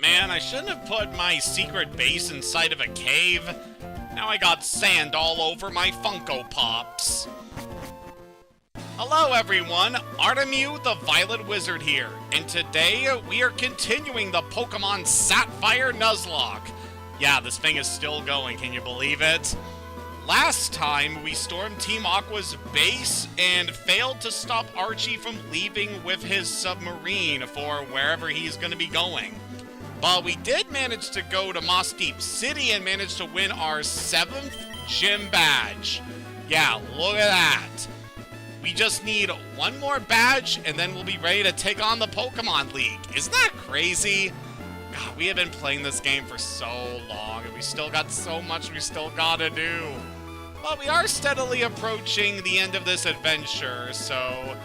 man, I shouldn't have put my secret base inside of a cave. Now I got sand all over my Funko Pops. Hello everyone, Artemu the Violet Wizard here, and today we are continuing the Pokémon Sapphire Nuzlocke. Yeah, this thing is still going, can you believe it? Last time, we stormed Team Aqua's base and failed to stop Archie from leaving with his submarine for wherever he's going to be going. But we did manage to go to Moss Deep City and managed to win our 7th gym badge. Yeah, look at that. We just need one more badge and then we'll be ready to take on the Pokemon League. Isn't that crazy? God, we have been playing this game for so long and we still got so much we still gotta do. But we are steadily approaching the end of this adventure, so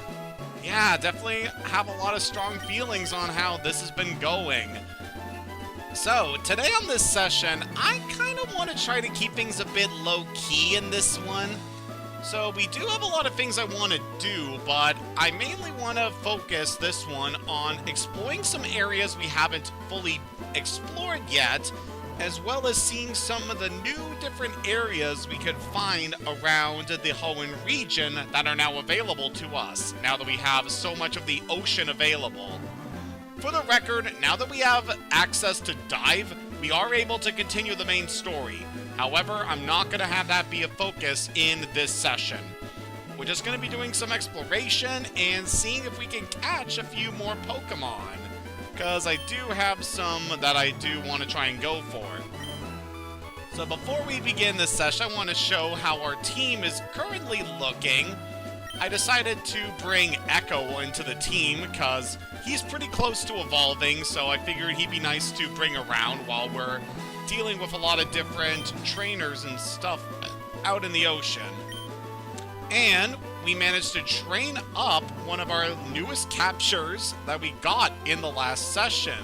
yeah, definitely have a lot of strong feelings on how this has been going. So, today on this session, I kind of want to try to keep things a bit low-key in this one. So, we do have a lot of things I want to do, but I mainly want to focus this one on exploring some areas we haven't fully explored yet, as well as seeing some of the new different areas we could find around the Hoenn region that are now available to us, now that we have so much of the ocean available. For the record, now that we have access to Dive, we are able to continue the main story. However, I'm not going to have that be a focus in this session. We're just going to be doing some exploration and seeing if we can catch a few more Pokemon, because I do have some that I do want to try and go for. So before we begin this session, I want to show how our team is currently looking. I decided to bring Echo into the team because he's pretty close to evolving, so I figured he'd be nice to bring around while we're dealing with a lot of different trainers and stuff out in the ocean. And we managed to train up one of our newest captures that we got in the last session.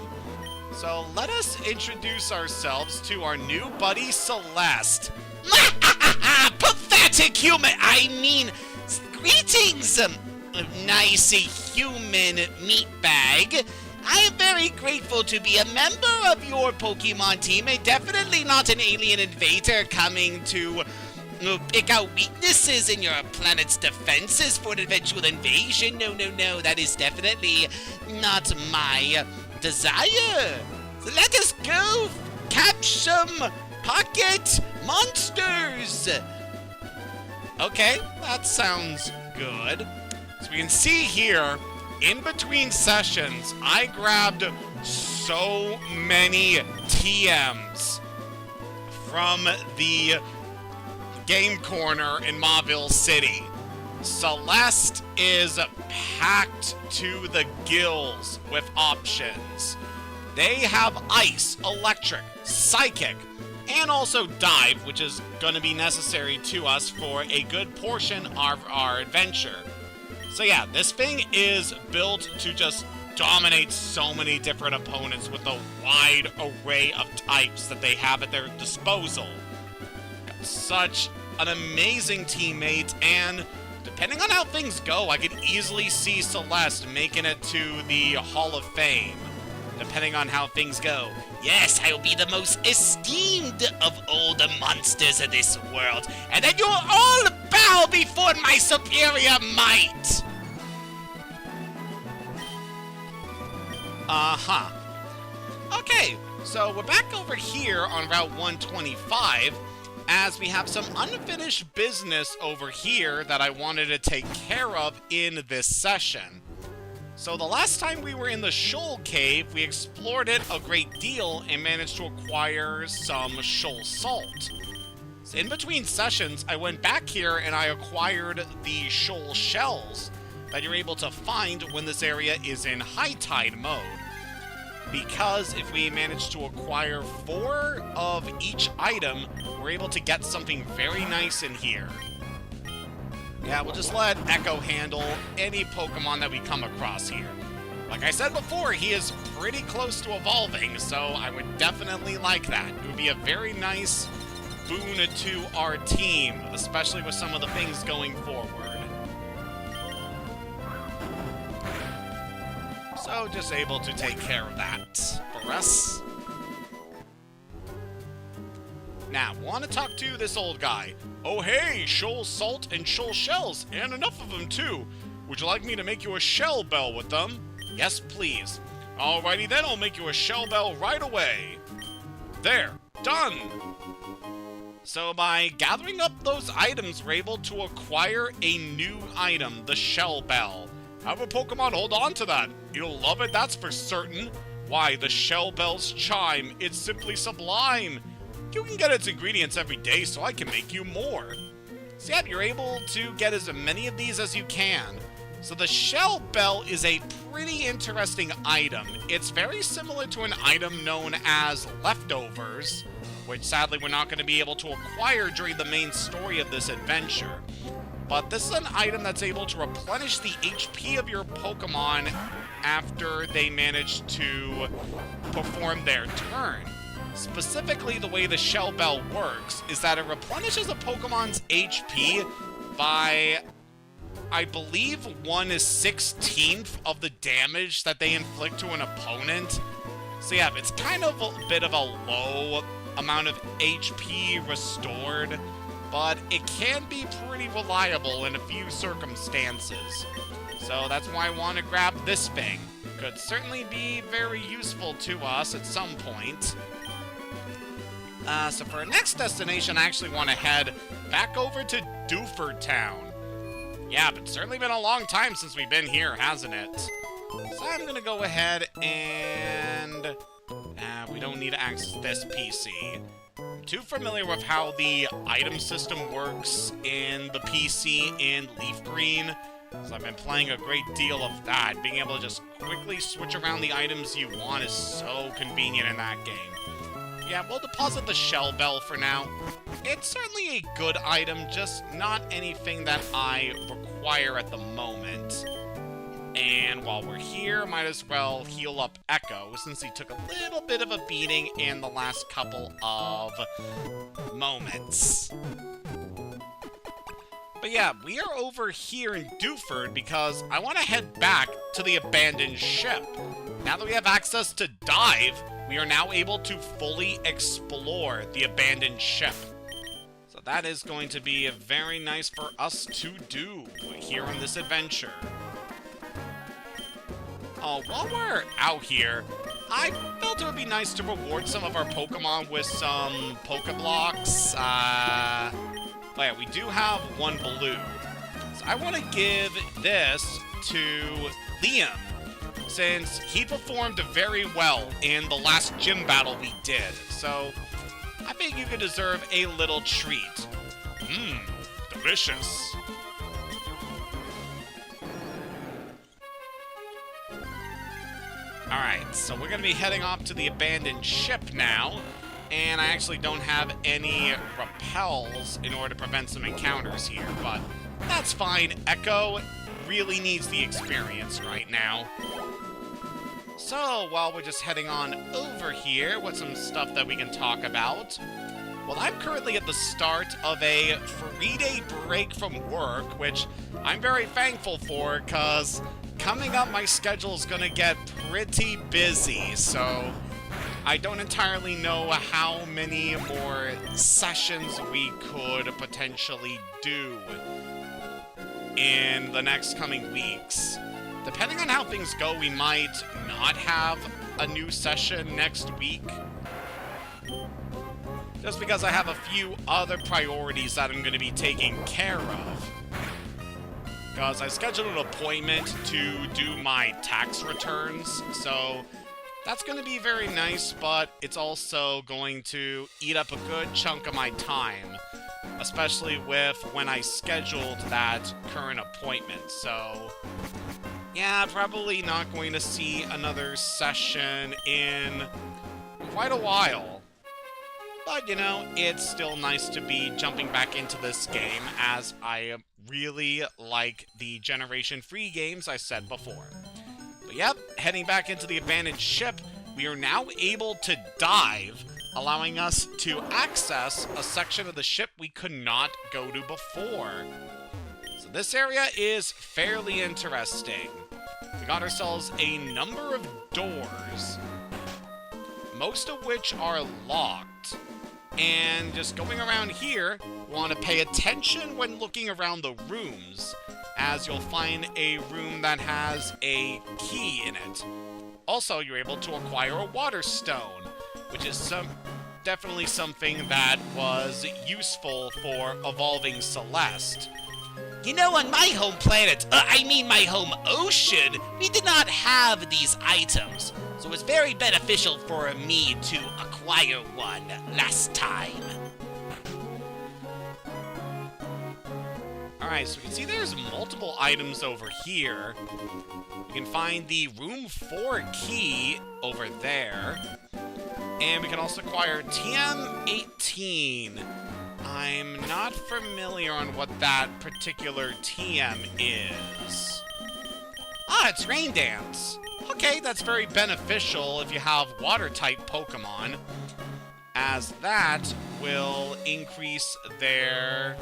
So let us introduce ourselves to our new buddy, Celeste. Pathetic human! I mean, greetings, nice human meatbag. I am very grateful to be a member of your Pokemon team and definitely not an alien invader coming to pick out weaknesses in your planet's defenses for an eventual invasion. No, that is definitely not my desire. So let us go catch some pocket monsters. Okay, that sounds good. So we can see here, in between sessions, I grabbed so many TMs from the game corner in Mauville City. Celeste is packed to the gills with options. They have Ice, Electric, Psychic, and also Dive, which is going to be necessary to us for a good portion of our adventure. So yeah, this thing is built to just dominate so many different opponents with a wide array of types that they have at their disposal. Got such an amazing teammate, and depending on how things go, I could easily see Celeste making it to the Hall of Fame, depending on how things go. Yes, I will be the most esteemed of all the monsters of this world, and then you'll all bow before my superior might! Okay, so we're back over here on Route 125, as we have some unfinished business over here that I wanted to take care of in this session. So the last time we were in the Shoal Cave, we explored it a great deal and managed to acquire some Shoal Salt. So in between sessions, I went back here and I acquired the Shoal Shells that you're able to find when this area is in high tide mode. Because if we manage to acquire 4 of each item, we're able to get something very nice in here. Yeah, we'll just let Echo handle any Pokemon that we come across here. Like I said before, he is pretty close to evolving, so I would definitely like that. It would be a very nice boon to our team, especially with some of the things going forward. So just able to take care of that for us. Now, want to talk to this old guy. Oh hey, shoal salt and shoal shells, and enough of them too. Would you like me to make you a shell bell with them? Yes, please. Alrighty then, I'll make you a shell bell right away. There, done! So by gathering up those items, we're able to acquire a new item, the shell bell. Have a Pokemon hold on to that. You'll love it, that's for certain. Why, the shell bell's chime, it's simply sublime. You can get its ingredients every day, so I can make you more. So yeah, you're able to get as many of these as you can. So the shell bell is a pretty interesting item. It's very similar to an item known as leftovers, which sadly we're not going to be able to acquire during the main story of this adventure. But this is an item that's able to replenish the HP of your Pokemon after they manage to perform their turn. Specifically, the way the shell bell works is that it replenishes a Pokemon's HP by, I believe, 1/16th of the damage that they inflict to an opponent. So yeah, it's kind of a bit of a low amount of HP restored, but it can be pretty reliable in a few circumstances. So that's why I want to grab this thing. Could certainly be very useful to us at some point. So for our next destination, I actually want to head back over to Dupes Town. Yeah, but it's certainly been a long time since we've been here, hasn't it? So I'm going to go ahead and... we don't need to access this PC. I'm too familiar with how the item system works in the PC in Leaf Green. So I've been playing a great deal of that. Being able to just quickly switch around the items you want is so convenient in that game. Yeah, we'll deposit the shell bell for now. It's certainly a good item, just not anything that I require at the moment. And while we're here, might as well heal up Echo, since he took a little bit of a beating in the last couple of moments. But yeah, we are over here in Dewford because I want to head back to the abandoned ship. Now that we have access to Dive, we are now able to fully explore the abandoned ship. So that is going to be very nice for us to do here in this adventure. While we're out here, I felt it would be nice to reward some of our Pokemon with some Pokeblocks. But yeah, we do have one Baloo. So I want to give this to Liam, since he performed very well in the last gym battle we did. So I think you could deserve a little treat. Delicious. Alright, so we're going to be heading off to the abandoned ship now. And I actually don't have any repels in order to prevent some encounters here, but that's fine. Echo really needs the experience right now. So, while we're just heading on over here with some stuff that we can talk about, well, I'm currently at the start of a 3-day break from work, which I'm very thankful for, because coming up my schedule is going to get pretty busy, so I don't entirely know how many more sessions we could potentially do in the next coming weeks. Depending on how things go, we might not have a new session next week. Just because I have a few other priorities that I'm going to be taking care of. Because I scheduled an appointment to do my tax returns, so that's going to be very nice, but it's also going to eat up a good chunk of my time. Especially with when I scheduled that current appointment, so yeah, probably not going to see another session in quite a while. But, you know, it's still nice to be jumping back into this game, as I really like the Generation 3 games I said before. But yep, heading back into the abandoned ship, we are now able to dive, allowing us to access a section of the ship we could not go to before. So this area is fairly interesting. We got ourselves a number of doors, most of which are locked. And just going around here, want to pay attention when looking around the rooms, as you'll find a room that has a key in it. Also, you're able to acquire a water stone, which is definitely something that was useful for evolving Celeste. You know, on my home planet, my home ocean, we did not have these items. So it was very beneficial for me to acquire one last time. Alright, so you can see there's multiple items over here. You can find the room 4 key over there. And we can also acquire TM18. I'm not familiar on what that particular TM is. Ah, it's Rain Dance. Okay, that's very beneficial if you have water-type Pokemon, as that will increase their...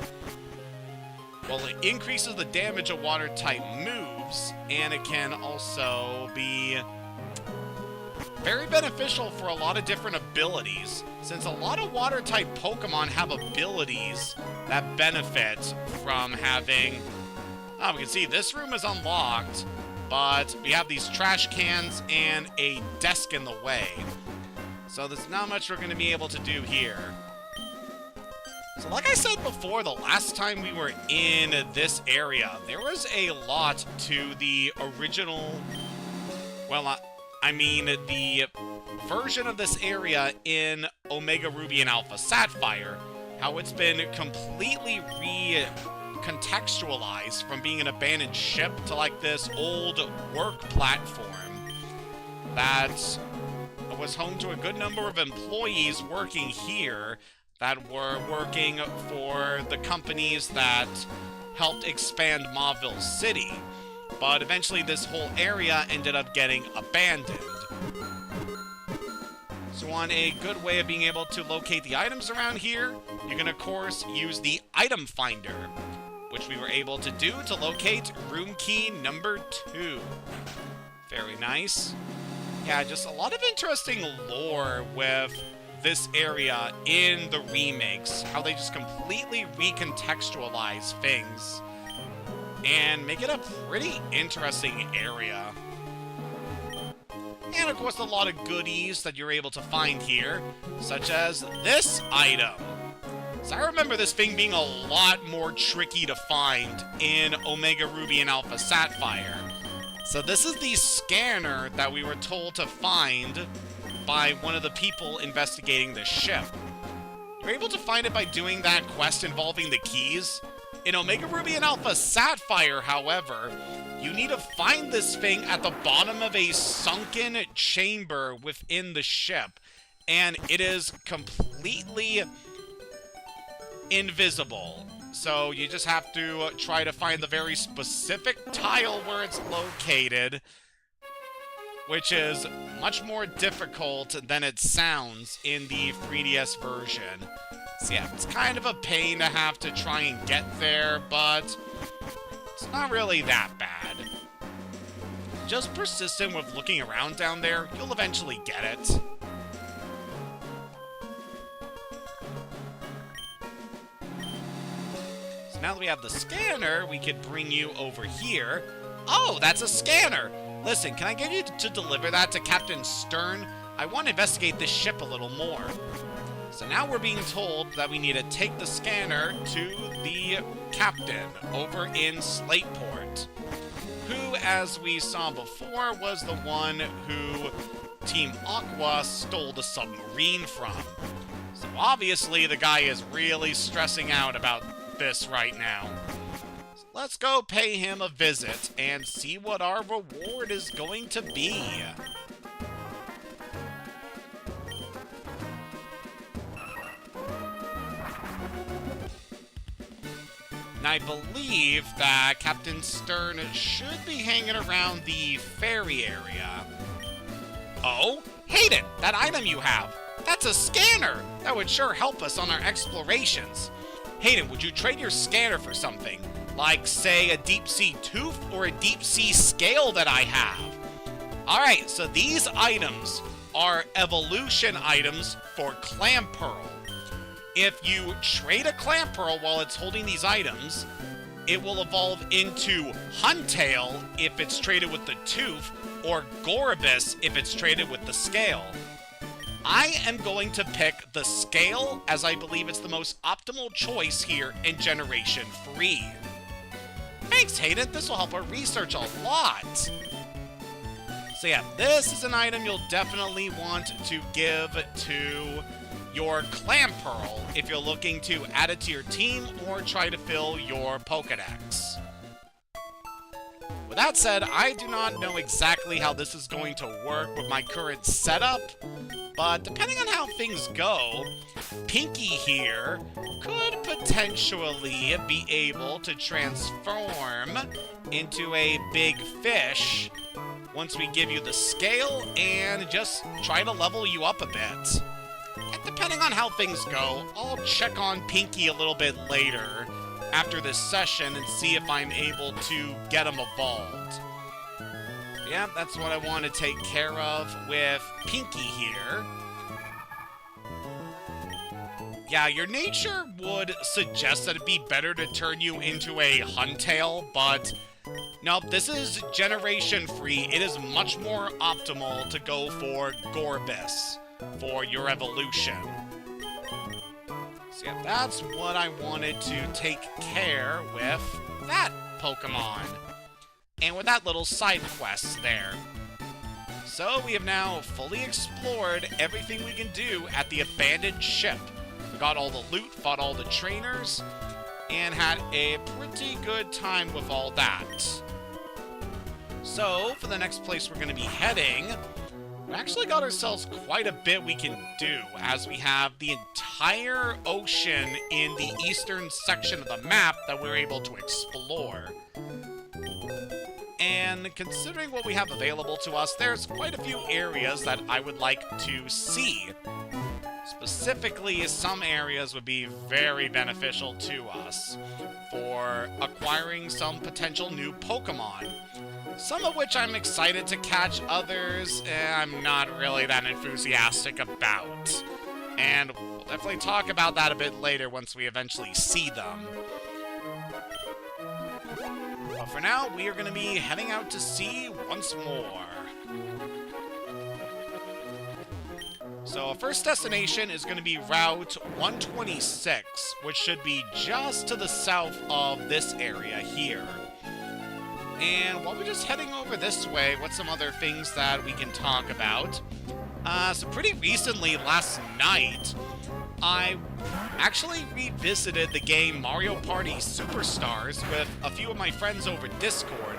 Well, it increases the damage of water-type moves, and it can also be very beneficial for a lot of different abilities, since a lot of water-type Pokemon have abilities that benefit from having... Oh, we can see this room is unlocked, but we have these trash cans and a desk in the way. So there's not much we're going to be able to do here. So like I said before, the last time we were in this area, there was a lot to the original... Well, the version of this area in Omega Ruby and Alpha Sapphire, how it's been completely recontextualized from being an abandoned ship to like this old work platform that was home to a good number of employees working here that were working for the companies that helped expand Mauville City. But eventually this whole area ended up getting abandoned. So on a good way of being able to locate the items around here, you can of course use the item finder, which we were able to do to locate room key number 2. Very nice. Yeah, just a lot of interesting lore with this area in the remakes, how they just completely recontextualize things and make it a pretty interesting area. And of course a lot of goodies that you're able to find here, such as this item. So I remember this thing being a lot more tricky to find in Omega Ruby and Alpha Sapphire. So this is the scanner that we were told to find by one of the people investigating the ship. You're able to find it by doing that quest involving the keys. In Omega Ruby and Alpha Sapphire, however, you need to find this thing at the bottom of a sunken chamber within the ship, and it is completely invisible. So you just have to try to find the very specific tile where it's located, which is much more difficult than it sounds in the 3DS version. So yeah, it's kind of a pain to have to try and get there, but it's not really that bad. Just persistent with looking around down there, you'll eventually get it. So now that we have the scanner, we could bring you over here. Oh, that's a scanner! Listen, can I get you to deliver that to Captain Stern? I want to investigate this ship a little more. So now we're being told that we need to take the scanner to the captain over in Slateport, who, as we saw before, was the one who Team Aqua stole the submarine from. So obviously the guy is really stressing out about this right now. So let's go pay him a visit and see what our reward is going to be. And I believe that Captain Stern should be hanging around the ferry area. Oh, Hayden, that item you have, that's a scanner! That would sure help us on our explorations. Hayden, would you trade your scanner for something? Like, say, a deep-sea tooth or a deep-sea scale that I have? Alright, so these items are evolution items for Clam Pearl. If you trade a Clamperl while it's holding these items, it will evolve into Huntail if it's traded with the Tooth, or Gorobus if it's traded with the Scale. I am going to pick the Scale, as I believe it's the most optimal choice here in Generation 3. Thanks, Hayden. This will help our research a lot. So yeah, this is an item you'll definitely want to give to your Clamperl if you're looking to add it to your team or try to fill your Pokedex. With that said, I do not know exactly how this is going to work with my current setup, but depending on how things go, Pinky here could potentially be able to transform into a big fish once we give you the Scale and just try to level you up a bit. And depending on how things go, I'll check on Pinky a little bit later after this session and see if I'm able to get him evolved. Yeah, that's what I want to take care of with Pinky here. Yeah, your nature would suggest that it'd be better to turn you into a Huntail, but no, this is Generation 3. It is much more optimal to go for Gorobus for your evolution. So yeah, that's what I wanted to take care with that Pokemon. And with that little side quest there. So we have now fully explored everything we can do at the abandoned ship. We got all the loot, fought all the trainers, and had a pretty good time with all that. So, for the next place we're going to be heading, we actually got ourselves quite a bit we can do, as we have the entire ocean in the eastern section of the map that we're able to explore. And considering what we have available to us, there's quite a few areas that I would like to see. Specifically, some areas would be very beneficial to us for acquiring some potential new Pokemon. Some of which I'm excited to catch, others I'm not really that enthusiastic about. And we'll definitely talk about that a bit later once we eventually see them. But for now, we are going to be heading out to sea once more. So our first destination is going to be Route 126, which should be just to the south of this area here. And while we're just heading over this way, what's some other things that we can talk about? So pretty recently, last night, I actually revisited the game Mario Party Superstars with a few of my friends over Discord.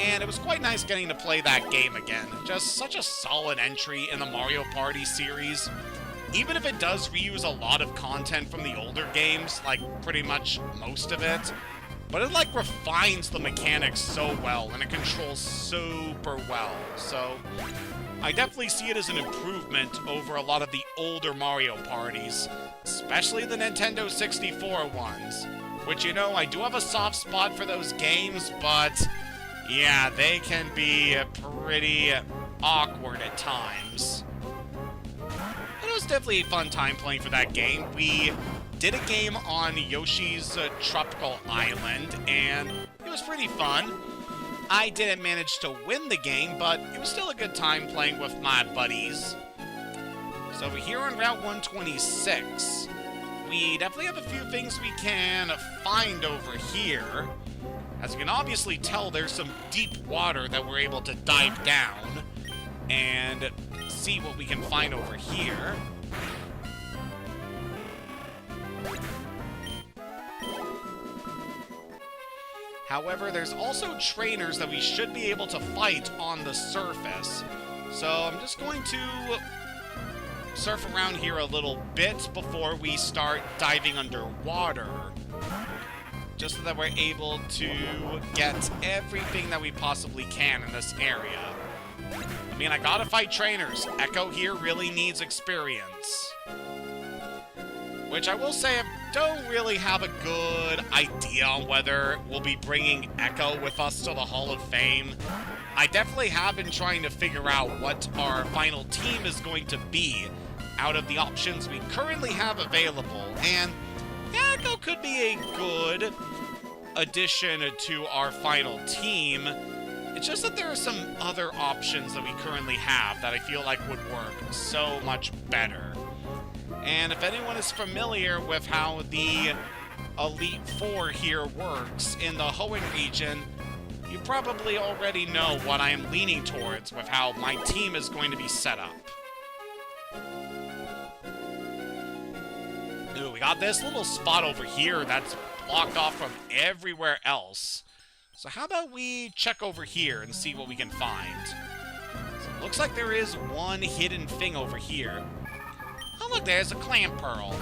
And it was quite nice getting to play that game again. Just such a solid entry in the Mario Party series. Even if it does reuse a lot of content from the older games, like pretty much most of it, but it like refines the mechanics so well and it controls super well. So I definitely see it as an improvement over a lot of the older Mario Parties, especially the Nintendo 64 ones, which, you know, I do have a soft spot for those games, but yeah, they can be pretty awkward at times. It was definitely a fun time playing for that game. We did a game on Yoshi's Tropical Island, and it was pretty fun. I didn't manage to win the game, but it was still a good time playing with my buddies. So we're here on Route 126. We definitely have a few things we can find over here. As you can obviously tell, there's some deep water that we're able to dive down and see what we can find over here. However, there's also trainers that we should be able to fight on the surface. So I'm just going to surf around here a little bit before we start diving underwater, just so that we're able to get everything that we possibly can in this area. I mean, I gotta fight trainers. Echo here really needs experience. Which I will say, I don't really have a good idea on whether we'll be bringing Echo with us to the Hall of Fame. I definitely have been trying to figure out what our final team is going to be, out of the options we currently have available, and Yakko could be a good addition to our final team. It's just that there are some other options that we currently have that I feel like would work so much better. And if anyone is familiar with how the Elite Four here works in the Hoenn region, you probably already know what I am leaning towards with how my team is going to be set up. Ooh, we got this little spot over here that's blocked off from everywhere else. So how about we check over here and see what we can find. So it looks like there is one hidden thing over here. Oh look, there's a clam pearl.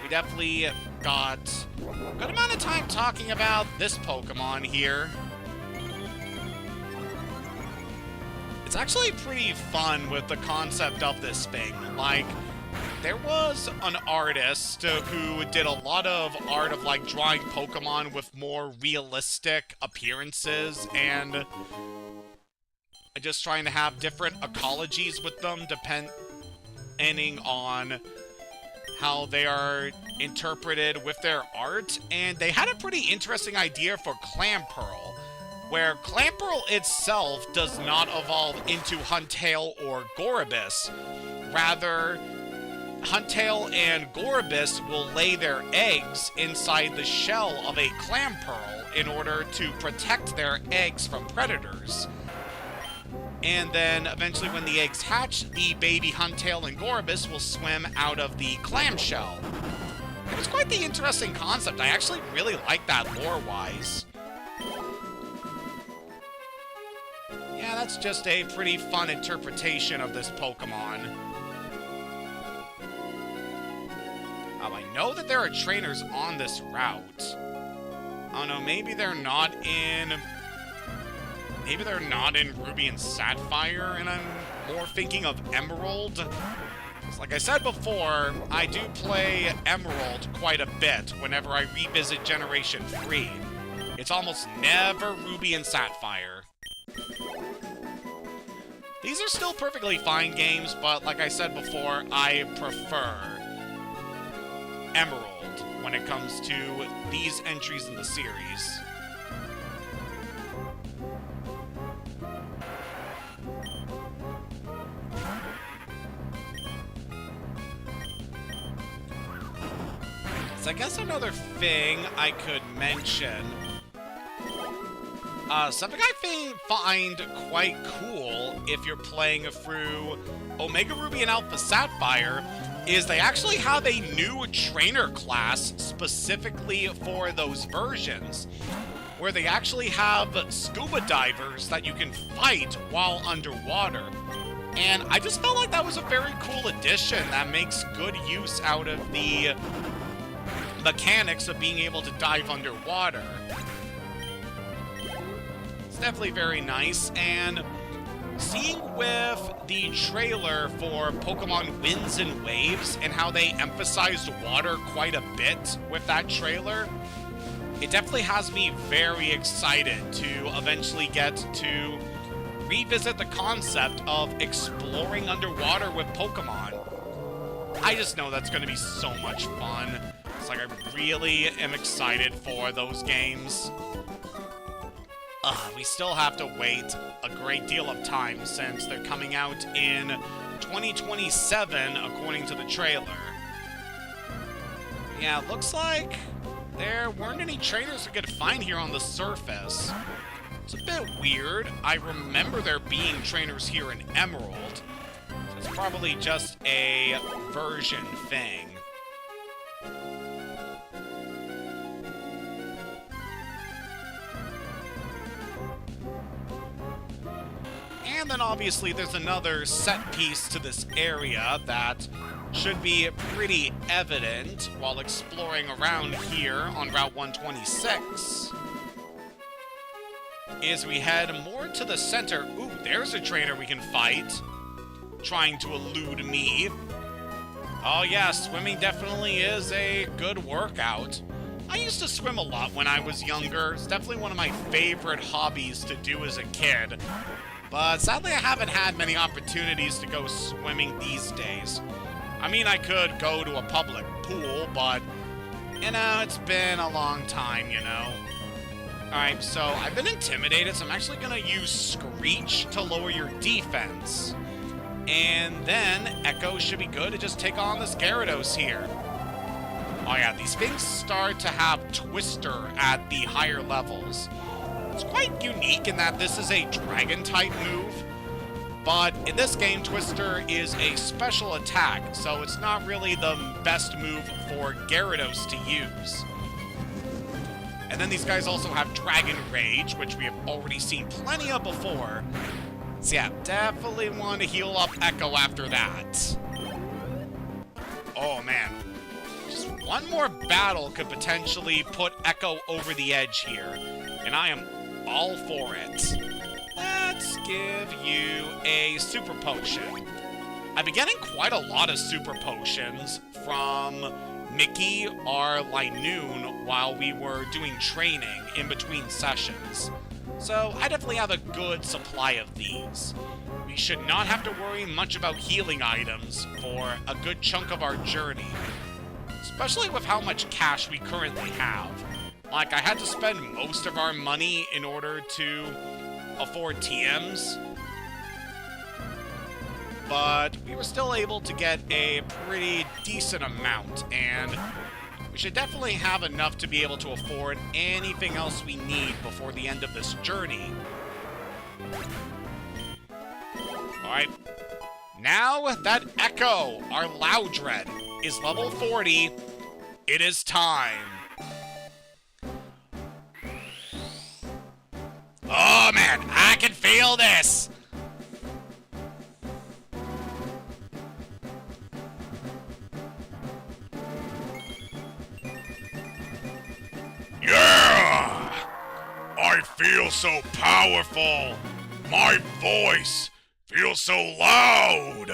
We definitely got a good amount of time talking about this Pokemon here. It's actually pretty fun with the concept of this thing. Like, there was an artist who did a lot of art of, like, drawing Pokemon with more realistic appearances and just trying to have different ecologies with them depending on how they are interpreted with their art. And they had a pretty interesting idea for Clamperl, where Clamperl itself does not evolve into Huntail or Gorobus. Rather, Huntail and Gorobus will lay their eggs inside the shell of a Clamperl in order to protect their eggs from predators. And then, eventually when the eggs hatch, the baby Huntail and Gorobus will swim out of the clamshell. It was quite the interesting concept. I actually really like that lore-wise. Yeah, that's just a pretty fun interpretation of this Pokemon. I know that there are trainers on this route. Oh no, maybe they're not in... Maybe they're not in Ruby and Sapphire, and I'm more thinking of Emerald. Like I said before, I do play Emerald quite a bit whenever I revisit Generation 3. It's almost never Ruby and Sapphire. These are still perfectly fine games, but like I said before, I prefer Emerald when it comes to these entries in the series. So I guess another thing I could mention, something I find quite cool if you're playing through Omega Ruby and Alpha Sapphire is they actually have a new trainer class specifically for those versions, where they actually have scuba divers that you can fight while underwater. And I just felt like that was a very cool addition that makes good use out of the mechanics of being able to dive underwater. It's definitely very nice, and seeing with the trailer for Pokemon Winds and Waves and how they emphasized water quite a bit with that trailer, it definitely has me very excited to eventually get to revisit the concept of exploring underwater with Pokemon. I just know that's going to be so much fun. It's like I really am excited for those games. We still have to wait a great deal of time since they're coming out in 2027, according to the trailer. Yeah, it looks like there weren't any trainers we could find here on the surface. It's a bit weird. I remember there being trainers here in Emerald, so it's probably just a version thing. And then obviously there's another set piece to this area that should be pretty evident while exploring around here on Route 126. As we head more to the center. Ooh, there's a trainer we can fight, trying to elude me. Oh yeah, swimming definitely is a good workout. I used to swim a lot when I was younger. It's definitely one of my favorite hobbies to do as a kid. But sadly, I haven't had many opportunities to go swimming these days. I mean, I could go to a public pool, but, you know, it's been a long time, you know. Alright, so I've been intimidated, so I'm actually going to use Screech to lower your defense. And then Echo should be good to just take on this Gyarados here. Oh yeah, these things start to have Twister at the higher levels. It's quite unique in that this is a Dragon-type move, but in this game, Twister is a special attack, so it's not really the best move for Gyarados to use. And then these guys also have Dragon Rage, which we have already seen plenty of before. So yeah, definitely want to heal up Echo after that. Oh man. Just one more battle could potentially put Echo over the edge here, and I am all for it. Let's give you a Super Potion. I've been getting quite a lot of Super Potions from Mickey or Linoon while we were doing training in between sessions. So I definitely have a good supply of these. We should not have to worry much about healing items for a good chunk of our journey. Especially with how much cash we currently have. Like, I had to spend most of our money in order to afford TMs. But we were still able to get a pretty decent amount, and we should definitely have enough to be able to afford anything else we need before the end of this journey. Alright. Now that Echo, our Loudred, is level 40, it is time. Oh man, I can feel this! Yeah! I feel so powerful! My voice feels so loud!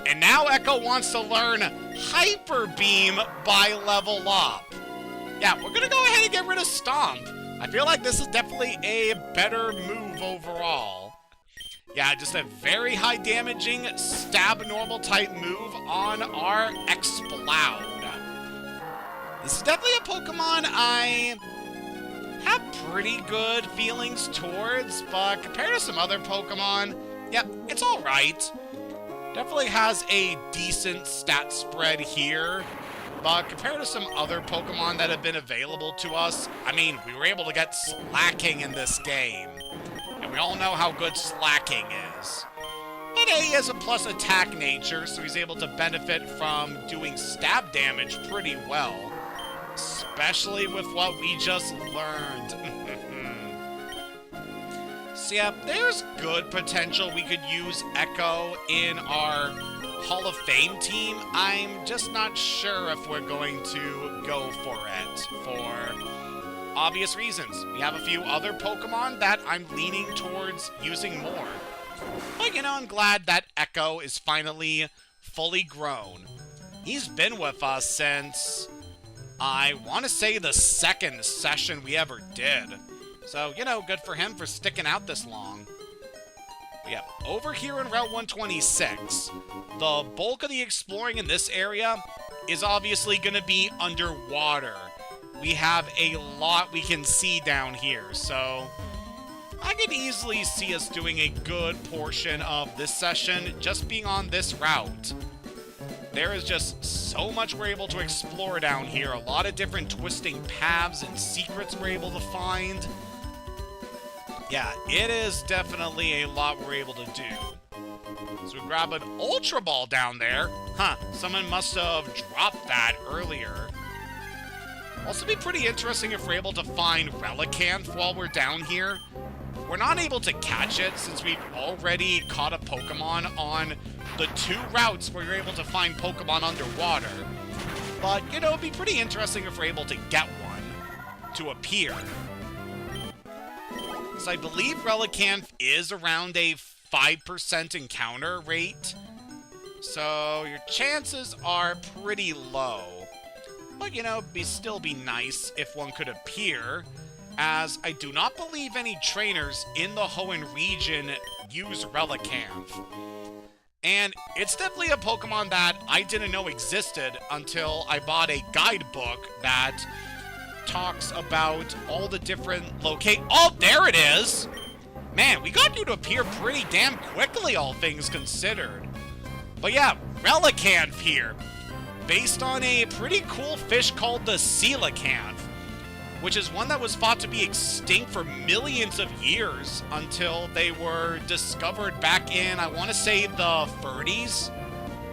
And now Echo wants to learn Hyper Beam by level up. Yeah, we're gonna go ahead and get rid of Stomp. I feel like this is definitely a better move overall. Yeah, just a very high damaging stab normal type move on our Exploud. This is definitely a Pokemon I have pretty good feelings towards, but compared to some other Pokemon, yeah, it's alright. Definitely has a decent stat spread here, but compared to some other Pokemon that have been available to us, I mean, we were able to get Slacking in this game, and we all know how good Slacking is. But he has a plus attack nature, so he's able to benefit from doing stab damage pretty well, especially with what we just learned. So yeah, there's good potential we could use Echo in our Hall of Fame team. I'm just not sure if we're going to go for it for obvious reasons. We have a few other Pokemon that I'm leaning towards using more. But you know, I'm glad that Echo is finally fully grown. He's been with us since, I want to say, the second session we ever did. So, you know, good for him for sticking out this long. But yeah, over here in Route 126, the bulk of the exploring in this area is obviously going to be underwater. We have a lot we can see down here, so I could easily see us doing a good portion of this session just being on this route. There is just so much we're able to explore down here. A lot of different twisting paths and secrets we're able to find. Yeah, it is definitely a lot we're able to do. So we grab an Ultra Ball down there. Huh, someone must have dropped that earlier. Also be pretty interesting if we're able to find Relicanth while we're down here. We're not able to catch it since we've already caught a Pokemon on the 2 routes where you're able to find Pokemon underwater. But, you know, it'd be pretty interesting if we're able to get one to appear. So I believe Relicanth is around a 5% encounter rate. So your chances are pretty low. But, you know, it'd still be nice if one could appear, as I do not believe any trainers in the Hoenn region use Relicanth. And it's definitely a Pokemon that I didn't know existed until I bought a guidebook that talks about all the different Oh, there it is! Man, we got you to appear pretty damn quickly, all things considered. But yeah, Relicanth here, based on a pretty cool fish called the Coelacanth, which is one that was thought to be extinct for millions of years until they were discovered back in, I want to say, the 30s?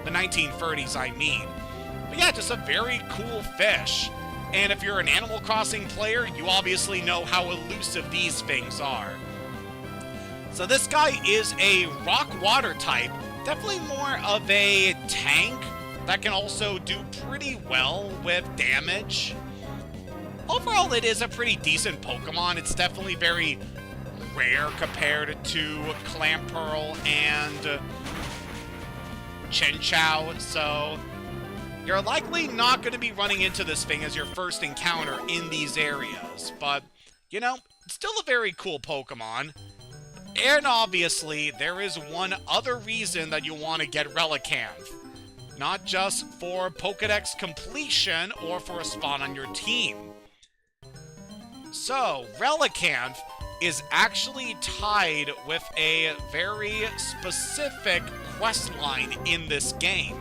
The 1930s, I mean. But yeah, just a very cool fish. And if you're an Animal Crossing player, you obviously know how elusive these things are. So this guy is a rock-water type, definitely more of a tank that can also do pretty well with damage. Overall, it is a pretty decent Pokemon. It's definitely very rare compared to Clamperl and Chinchou, so you're likely not going to be running into this thing as your first encounter in these areas. But, you know, it's still a very cool Pokemon. And obviously, there is one other reason that you want to get Relicanth. Not just for Pokedex completion or for a spot on your team. So, Relicanth is actually tied with a very specific questline in this game,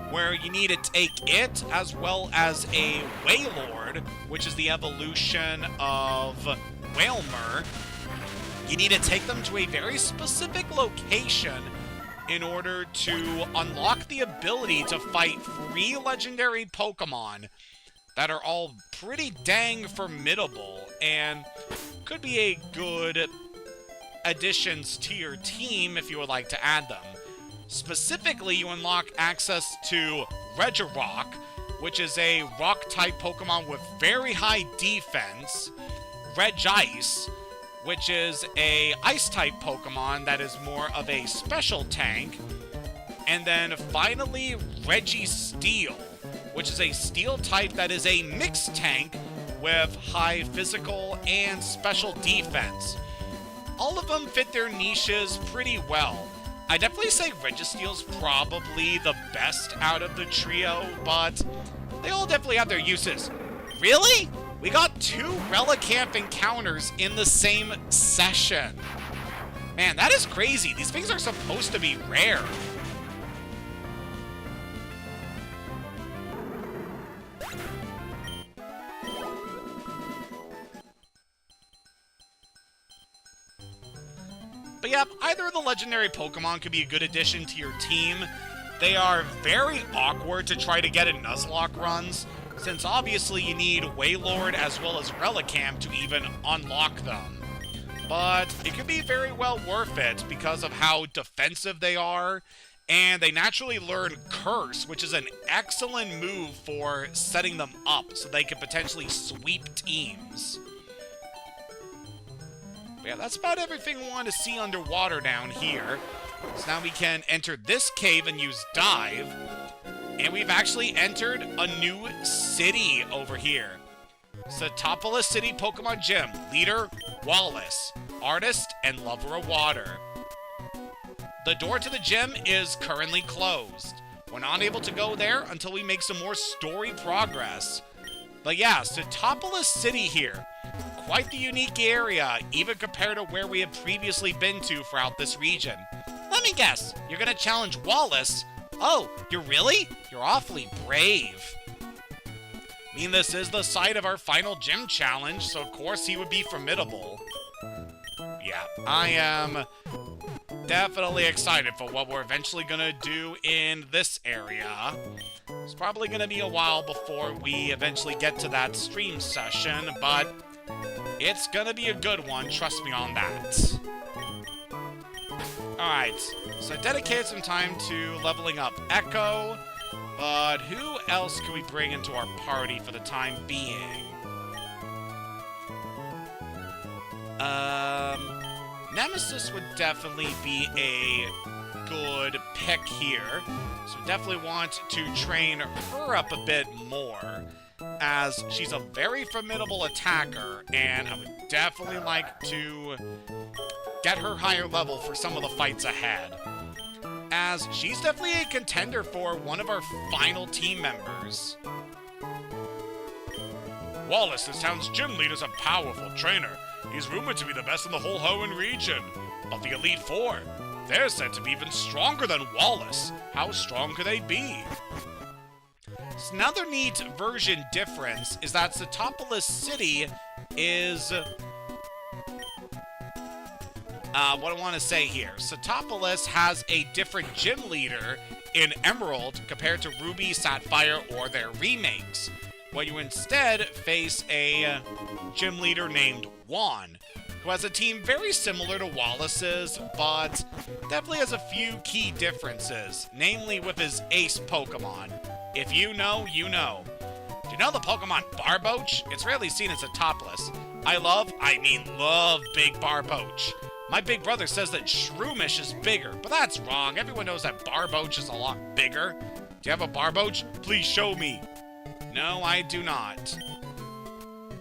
where you need to take it as well as a Wailord, which is the evolution of Wailmer. You need to take them to a very specific location in order to unlock the ability to fight 3 legendary Pokemon that are all pretty dang formidable and could be a good additions to your team if you would like to add them. Specifically, you unlock access to Regirock, which is a rock-type Pokemon with very high defense, Regice, which is a ice-type Pokemon that is more of a special tank, and then finally Registeel, which is a steel type that is a mixed tank with high physical and special defense. All of them fit their niches pretty well. I definitely say Registeel's probably the best out of the trio, but they all definitely have their uses. Really? We got 2 Relicanth encounters in the same session. Man, that is crazy. These things are supposed to be rare. But yeah, either of the legendary Pokemon could be a good addition to your team. They are very awkward to try to get in Nuzlocke runs, since obviously you need Wailord as well as Relicanth to even unlock them. But it could be very well worth it because of how defensive they are, and they naturally learn Curse, which is an excellent move for setting them up so they could potentially sweep teams. But yeah, that's about everything we want to see underwater down here. So now we can enter this cave and use Dive. And we've actually entered a new city over here. Satopolis City Pokemon Gym. Leader, Wallace. Artist and lover of water. The door to the gym is currently closed. We're not able to go there until we make some more story progress. But yeah, Satopolis City here. Quite the unique area, even compared to where we have previously been to throughout this region. Let me guess, you're gonna challenge Wallace? Oh, you're really? You're awfully brave. I mean, this is the site of our final gym challenge, so of course he would be formidable. Yeah, I am definitely excited for what we're eventually gonna do in this area. It's probably gonna be a while before we eventually get to that stream session, but it's gonna be a good one, trust me on that. Alright, so I dedicated some time to leveling up Echo, but who else can we bring into our party for the time being? Nemesis would definitely be a good pick here, so we definitely want to train her up a bit more, as she's a very formidable attacker, and I would definitely like to get her higher level for some of the fights ahead. as she's definitely a contender for one of our final team members. Wallace, this town's gym leader, is a powerful trainer. He's rumored to be the best in the whole Hoenn region. But the Elite Four, they're said to be even stronger than Wallace. How strong could they be? So another neat version difference is that Satopolis City is... what I want to say here. Satopolis has a different gym leader in Emerald compared to Ruby, Sapphire, or their remakes, where you instead face a gym leader named Hoenn, who has a team very similar to Wallace's, but definitely has a few key differences, namely with his ace Pokemon. If you know, you know. Do you know the Pokemon Barboach? It's rarely seen as a topless. I love big Barboach. My big brother says that Shroomish is bigger, but that's wrong. Everyone knows that Barboach is a lot bigger. Do you have a Barboach? Please show me. No, I do not.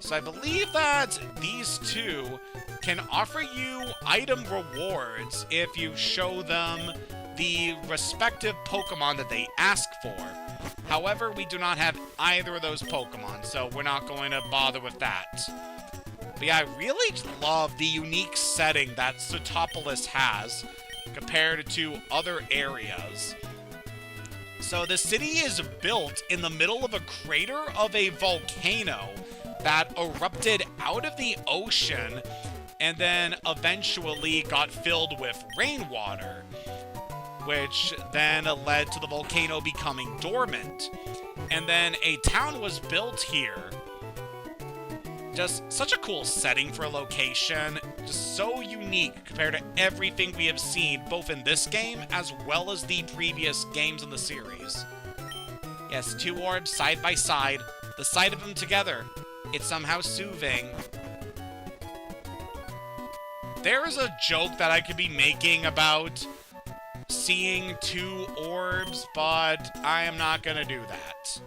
So I believe that these two can offer you item rewards if you show them the respective Pokemon that they ask for. However, we do not have either of those Pokemon, so we're not going to bother with that. But yeah, I really love the unique setting that Satopolis has compared to other areas. So the city is built in the middle of a crater of a volcano that erupted out of the ocean and then eventually got filled with rainwater, which then led to the volcano becoming dormant. And then a town was built here. Just such a cool setting for a location, just so unique compared to everything we have seen, both in this game as well as the previous games in the series. Yes, two orbs side by side, the sight of them together, it's somehow soothing. There is a joke that I could be making about seeing two orbs, but I am not gonna do that.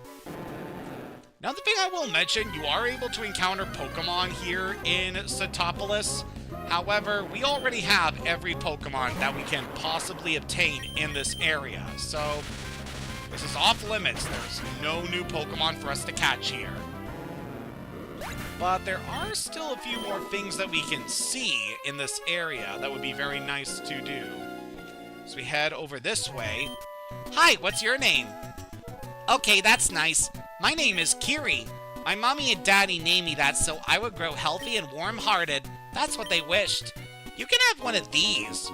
Another thing I will mention, you are able to encounter Pokemon here in Satopolis. However, we already have every Pokemon that we can possibly obtain in this area. So, this is off limits. There's no new Pokemon for us to catch here. But there are still a few more things that we can see in this area that would be very nice to do. So we head over this way. Hi, what's your name? Okay, that's nice. My name is Kiri. My mommy and daddy named me that so I would grow healthy and warm-hearted. That's what they wished. You can have one of these.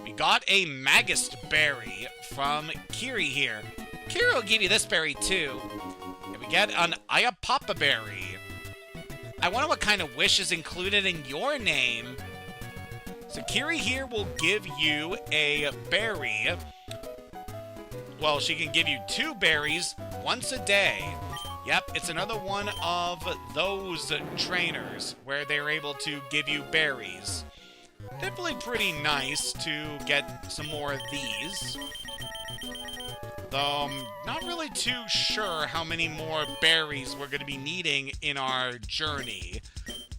We got a Magist berry from Kiri here. Kiri will give you this berry too. And we get an Ayapapa berry. I wonder what kind of wish is included in your name. So Kiri here will give you a berry. Well, she can give you 2 berries once a day. Yep, it's another one of those trainers where they're able to give you berries. Definitely pretty nice to get some more of these. Though I'm not really too sure how many more berries we're going to be needing in our journey.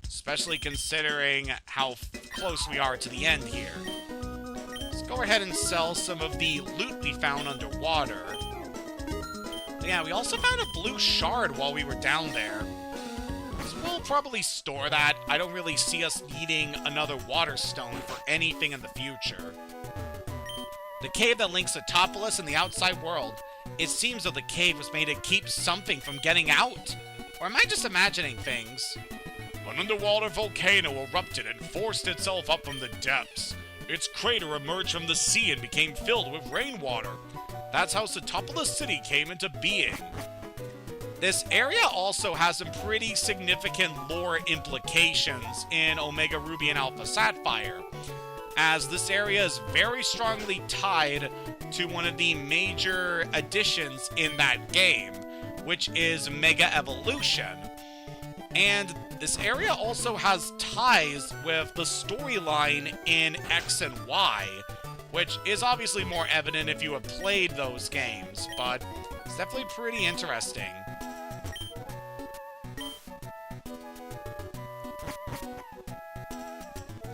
Especially considering how close we are to the end here. Let's go ahead and sell some of the loot we found underwater. But yeah, we also found a blue shard while we were down there. So we'll probably store that. I don't really see us needing another water stone for anything in the future. The cave that links Satopolis and the outside world. It seems that the cave was made to keep something from getting out. Or am I just imagining things? An underwater volcano erupted and forced itself up from the depths. Its crater emerged from the sea and became filled with rainwater. That's how Satopolis City came into being. This area also has some pretty significant lore implications in Omega Ruby and Alpha Sapphire, as this area is very strongly tied to one of the major additions in that game, which is Mega Evolution. And this area also has ties with the storyline in X and Y, which is obviously more evident if you have played those games, but it's definitely pretty interesting.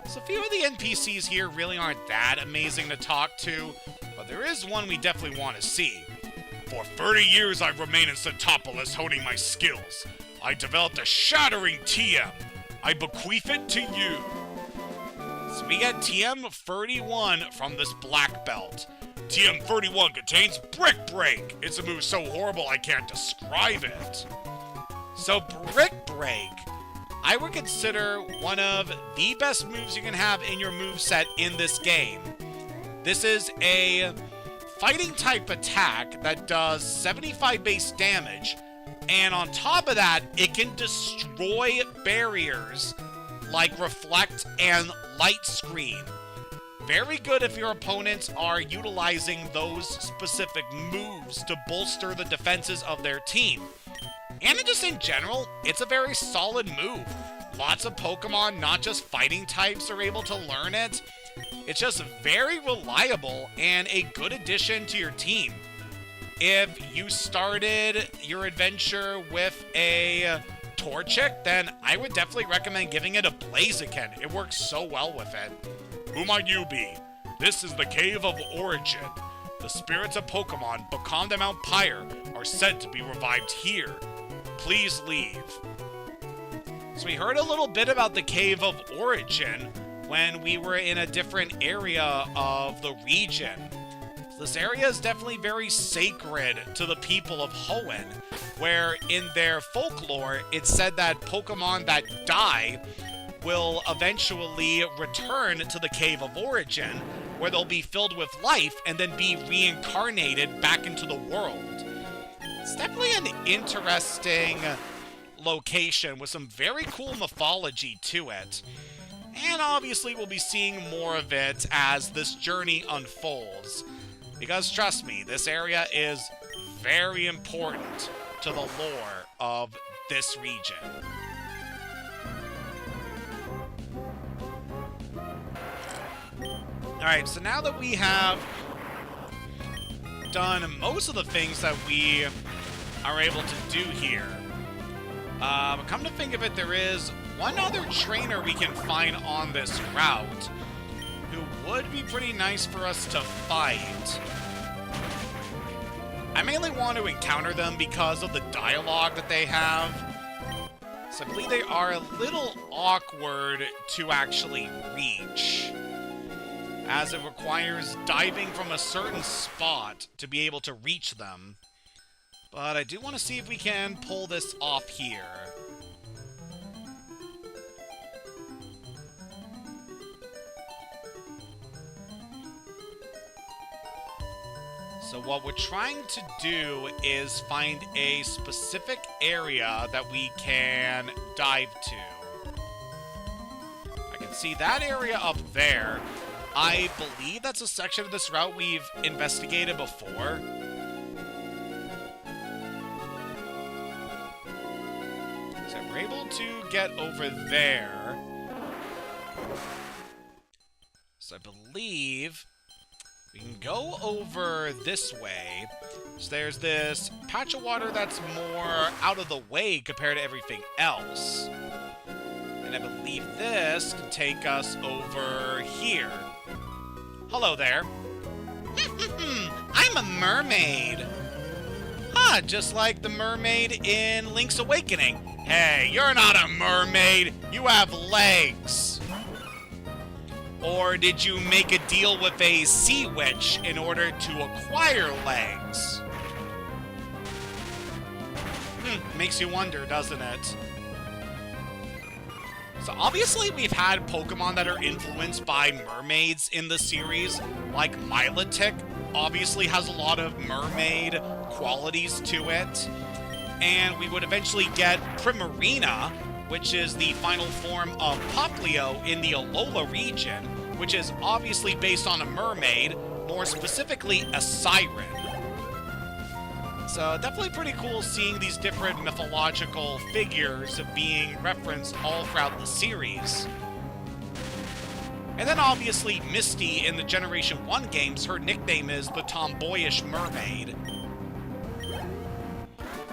So a few of the NPCs here really aren't that amazing to talk to, but there is one we definitely want to see. For 30 years I've remained in Satopolis honing my skills. I developed a shattering TM. I bequeath it to you. So we get TM31 from this black belt. TM31 contains Brick Break. It's a move so horrible I can't describe it. So Brick Break, I would consider one of the best moves you can have in your moveset in this game. This is a fighting type attack that does 75 base damage, and on top of that, it can destroy barriers like Reflect and Light Screen. Very good if your opponents are utilizing those specific moves to bolster the defenses of their team. And just in general, it's a very solid move. Lots of Pokemon, not just fighting types, are able to learn it. It's just very reliable and a good addition to your team. If you started your adventure with a Torchic, then I would definitely recommend giving it a Blaziken. It works so well with it. Who might you be? This is the Cave of Origin. The spirits of Pokemon, Bakam and Mount Pyre, are said to be revived here. Please leave. So we heard a little bit about the Cave of Origin when we were in a different area of the region. This area is definitely very sacred to the people of Hoenn, where in their folklore, it's said that Pokemon that die will eventually return to the Cave of Origin, where they'll be filled with life and then be reincarnated back into the world. It's definitely an interesting location with some very cool mythology to it. And obviously we'll be seeing more of it as this journey unfolds. Because trust me, this area is very important to the lore of this region. Alright, so now that we have done most of the things that we are able to do here, come to think of it, there is one other trainer we can find on this route who would be pretty nice for us to fight. I mainly want to encounter them because of the dialogue that they have. So I believe they are a little awkward to actually reach, as it requires diving from a certain spot to be able to reach them. But I do want to see if we can pull this off here. So what we're trying to do is find a specific area that we can dive to. I can see that area up there. I believe that's a section of this route we've investigated before. So we're able to get over there. So I believe we can go over this way. So there's this patch of water that's more out of the way compared to everything else. And I believe this can take us over here. Hello there. I'm a mermaid. Ah, just like the mermaid in Link's Awakening. Hey, you're not a mermaid. You have legs. Or did you make a deal with a sea witch in order to acquire legs? Makes you wonder, doesn't it? So obviously we've had Pokemon that are influenced by mermaids in the series, like Milotic obviously has a lot of mermaid qualities to it. And we would eventually get Primarina, which is the final form of Poplio in the Alola region, which is obviously based on a mermaid, more specifically a siren. So definitely pretty cool seeing these different mythological figures being referenced all throughout the series. And then obviously Misty in the Generation 1 games, her nickname is the Tomboyish Mermaid.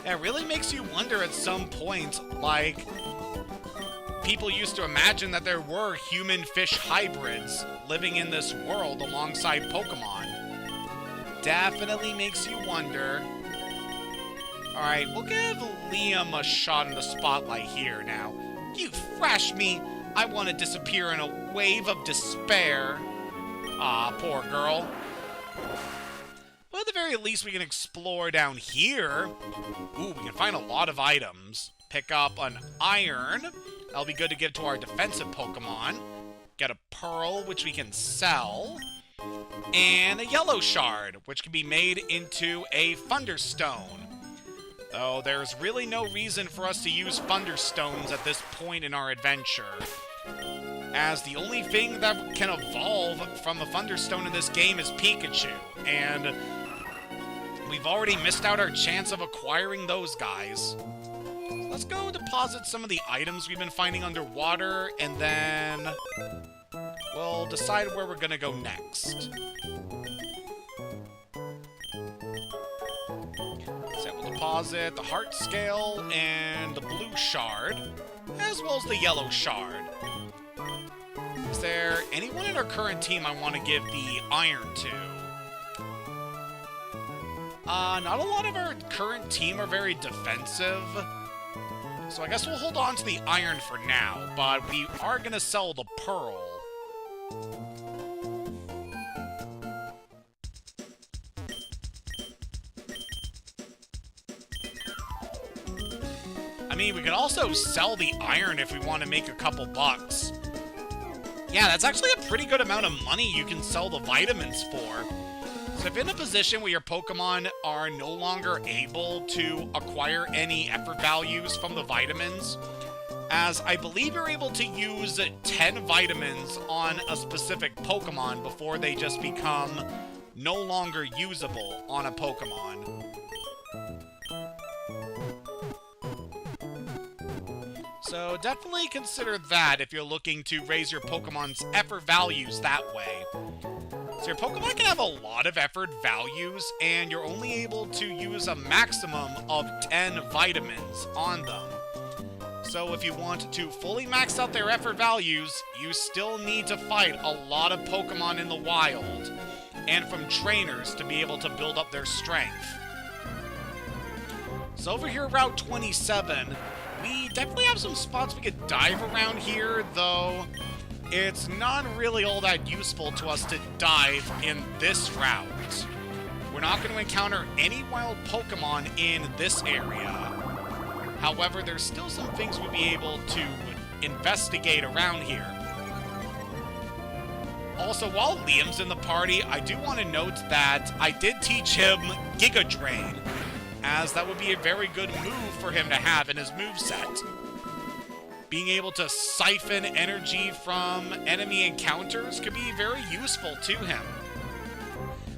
It really makes you wonder at some point, like, people used to imagine that there were human-fish hybrids living in this world alongside Pokemon. definitely makes you wonder. Alright, we'll give Liam a shot in the spotlight here now. You thrash me! I want to disappear in a wave of despair. Ah, poor girl. But at the very least, we can explore down here. Ooh, we can find a lot of items. Pick up an iron. That'll be good to give to our defensive Pokemon. Get a pearl, which we can sell. And a yellow shard, which can be made into a Thunderstone. Though there's really no reason for us to use Thunderstones at this point in our adventure, as the only thing that can evolve from a Thunderstone in this game is Pikachu, and we've already missed out our chance of acquiring those guys. So let's go deposit some of the items we've been finding underwater, and then we'll decide where we're gonna go next. So we'll deposit the heart scale and the blue shard, as well as the yellow shard. Is there anyone in our current team I want to give the iron to? Not a lot of our current team are very defensive, so I guess we'll hold on to the iron for now, but we are going to sell the pearl. I mean, we could also sell the iron if we want to make a couple bucks. Yeah, that's actually a pretty good amount of money you can sell the vitamins for. So if in a position where your Pokemon are no longer able to acquire any effort values from the vitamins, as I believe you're able to use 10 vitamins on a specific Pokemon before they just become no longer usable on a Pokemon. So definitely consider that if you're looking to raise your Pokemon's effort values that way. So your Pokemon can have a lot of effort values, and you're only able to use a maximum of 10 vitamins on them. So if you want to fully max out their effort values, you still need to fight a lot of Pokemon in the wild, and from trainers to be able to build up their strength. So over here, Route 27, we definitely have some spots we could dive around here, though it's not really all that useful to us to dive in this route. We're not going to encounter any wild Pokemon in this area. However, there's still some things we'll be able to investigate around here. Also, while Liam's in the party, I do want to note that I did teach him Giga Drain, as that would be a very good move for him to have in his moveset. Being able to siphon energy from enemy encounters could be very useful to him.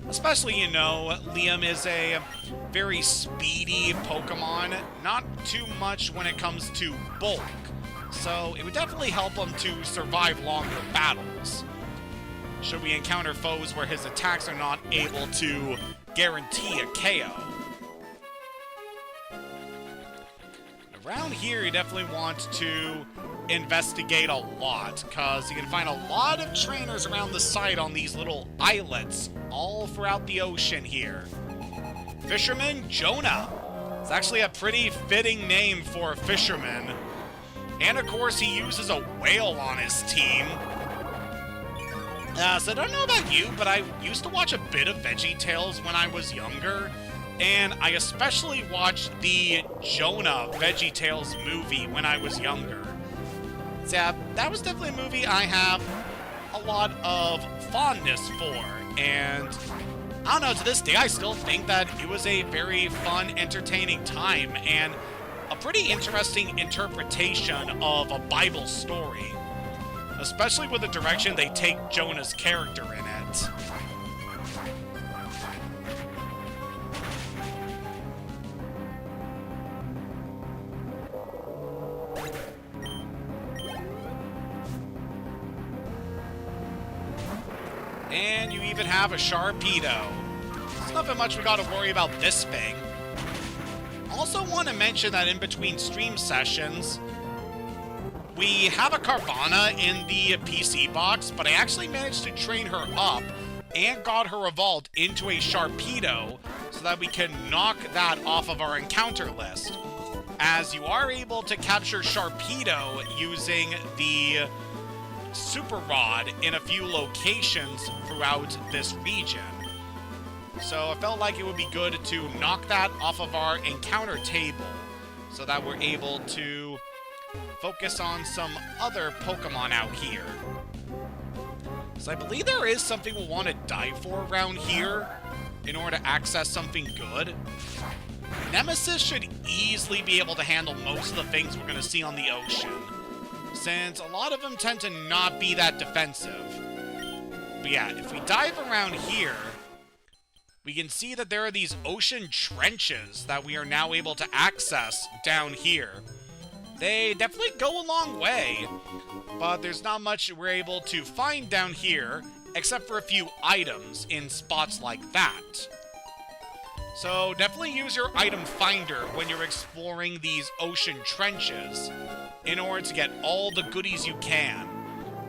Especially, you know, Liam is a very speedy Pokemon, not too much when it comes to bulk, so it would definitely help him to survive longer battles. Should we encounter foes where his attacks are not able to guarantee a KO. Around here, you definitely want to investigate a lot, because you can find a lot of trainers around the site on these little islets all throughout the ocean here. Fisherman Jonah. It's actually a pretty fitting name for a fisherman. And of course, he uses a whale on his team. So I don't know about you, but I used to watch a bit of VeggieTales when I was younger. And I especially watched the Jonah VeggieTales movie when I was younger. So yeah, that was definitely a movie I have a lot of fondness for. And I don't know, to this day I still think that it was a very fun, entertaining time and a pretty interesting interpretation of a Bible story. Especially with the direction they take Jonah's character in it. And you even have a Sharpedo. There's nothing much we gotta worry about this thing. Also want to mention that in between stream sessions, we have a Carvana in the PC box, but I actually managed to train her up and got her evolved into a Sharpedo so that we can knock that off of our encounter list, as you are able to capture Sharpedo using the Super Rod in a few locations throughout this region. So I felt like it would be good to knock that off of our encounter table so that we're able to focus on some other Pokemon out here. So I believe there is something we'll want to dive for around here in order to access something good. Nemesis should easily be able to handle most of the things we're going to see on the ocean, since a lot of them tend to not be that defensive. But yeah, if we dive around here, we can see that there are these ocean trenches that we are now able to access down here. They definitely go a long way, but there's not much we're able to find down here, except for a few items in spots like that. So definitely use your item finder when you're exploring these ocean trenches in order to get all the goodies you can.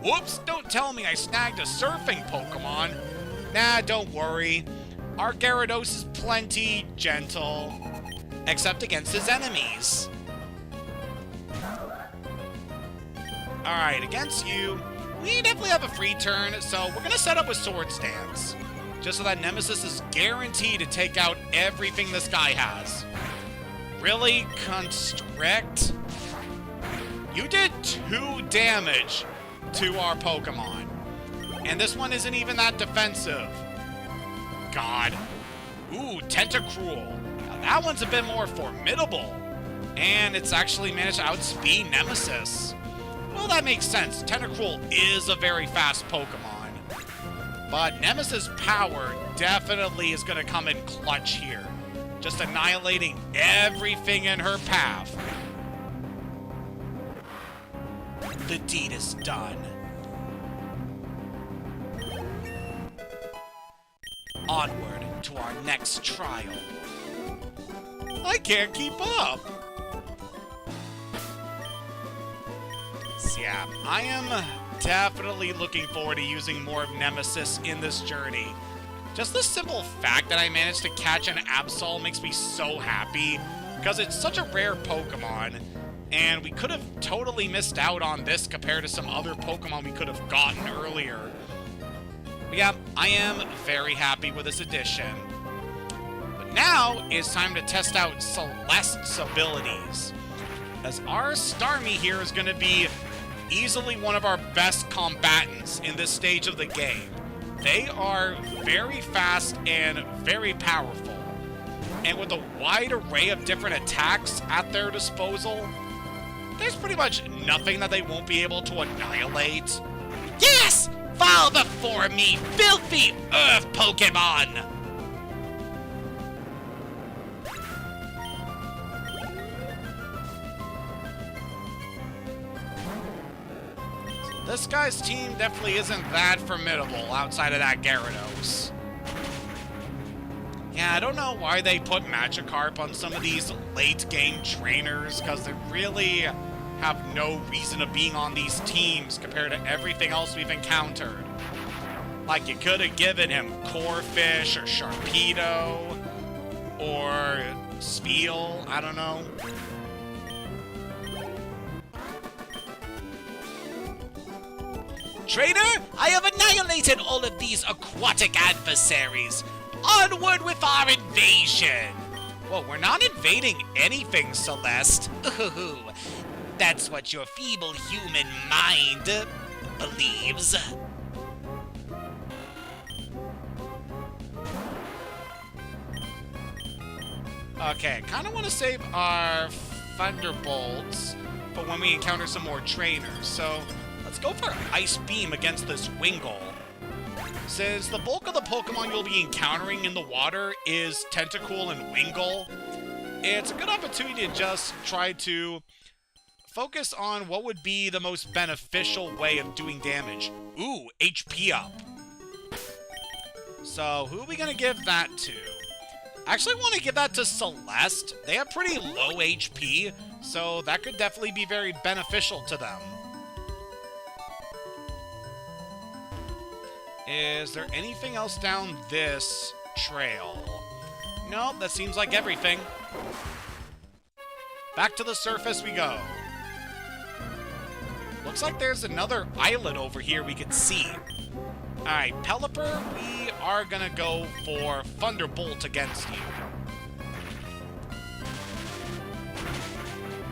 Whoops, don't tell me I snagged a surfing Pokemon. Nah, don't worry. Our Gyarados is plenty gentle, except against his enemies. Alright, against you, we definitely have a free turn, so we're going to set up a Sword Stance, just so that Nemesis is guaranteed to take out everything this guy has. Really, Constrict? You did 2 damage to our Pokemon, and this one isn't even that defensive. God. Ooh, Tentacruel. Now that one's a bit more formidable, and it's actually managed to outspeed Nemesis. Well, that makes sense. Tentacruel is a very fast Pokemon. But Nemesis' power definitely is going to come in clutch here, just annihilating everything in her path. The deed is done. Onward to our next trial. I can't keep up. So yeah, I am definitely looking forward to using more of Nemesis in this journey. Just the simple fact that I managed to catch an Absol makes me so happy, because it's such a rare Pokemon, and we could have totally missed out on this compared to some other Pokemon we could have gotten earlier. But yeah, I am very happy with this addition. But now it's time to test out Celeste's abilities, as our Starmie here is going to be easily one of our best combatants in this stage of the game. They are very fast and very powerful, and with a wide array of different attacks at their disposal, there's pretty much nothing that they won't be able to annihilate. Yes! Fall before me, filthy earth Pokemon! This guy's team definitely isn't that formidable outside of that Gyarados. Yeah, I don't know why they put Magikarp on some of these late-game trainers, because they really have no reason of being on these teams compared to everything else we've encountered. Like, you could have given him Corphish or Sharpedo or Spiel, I don't know. Trainer, I have annihilated all of these aquatic adversaries. Onward with our invasion! Well, we're not invading anything, Celeste. Ooh, that's what your feeble human mind believes. Okay, kind of want to save our Thunderbolts for when we encounter some more trainers. So let's go for Ice Beam against this Wingull. Since the bulk of the Pokemon you'll be encountering in the water is Tentacool and Wingull, it's a good opportunity to just try to focus on what would be the most beneficial way of doing damage. Ooh, HP up. So who are we going to give that to? I actually want to give that to Celeste. They have pretty low HP, so that could definitely be very beneficial to them. Is there anything else down this trail? Nope, that seems like everything. Back to the surface we go. Looks like there's another islet over here we can see. Alright, Pelipper, we are gonna go for Thunderbolt against you.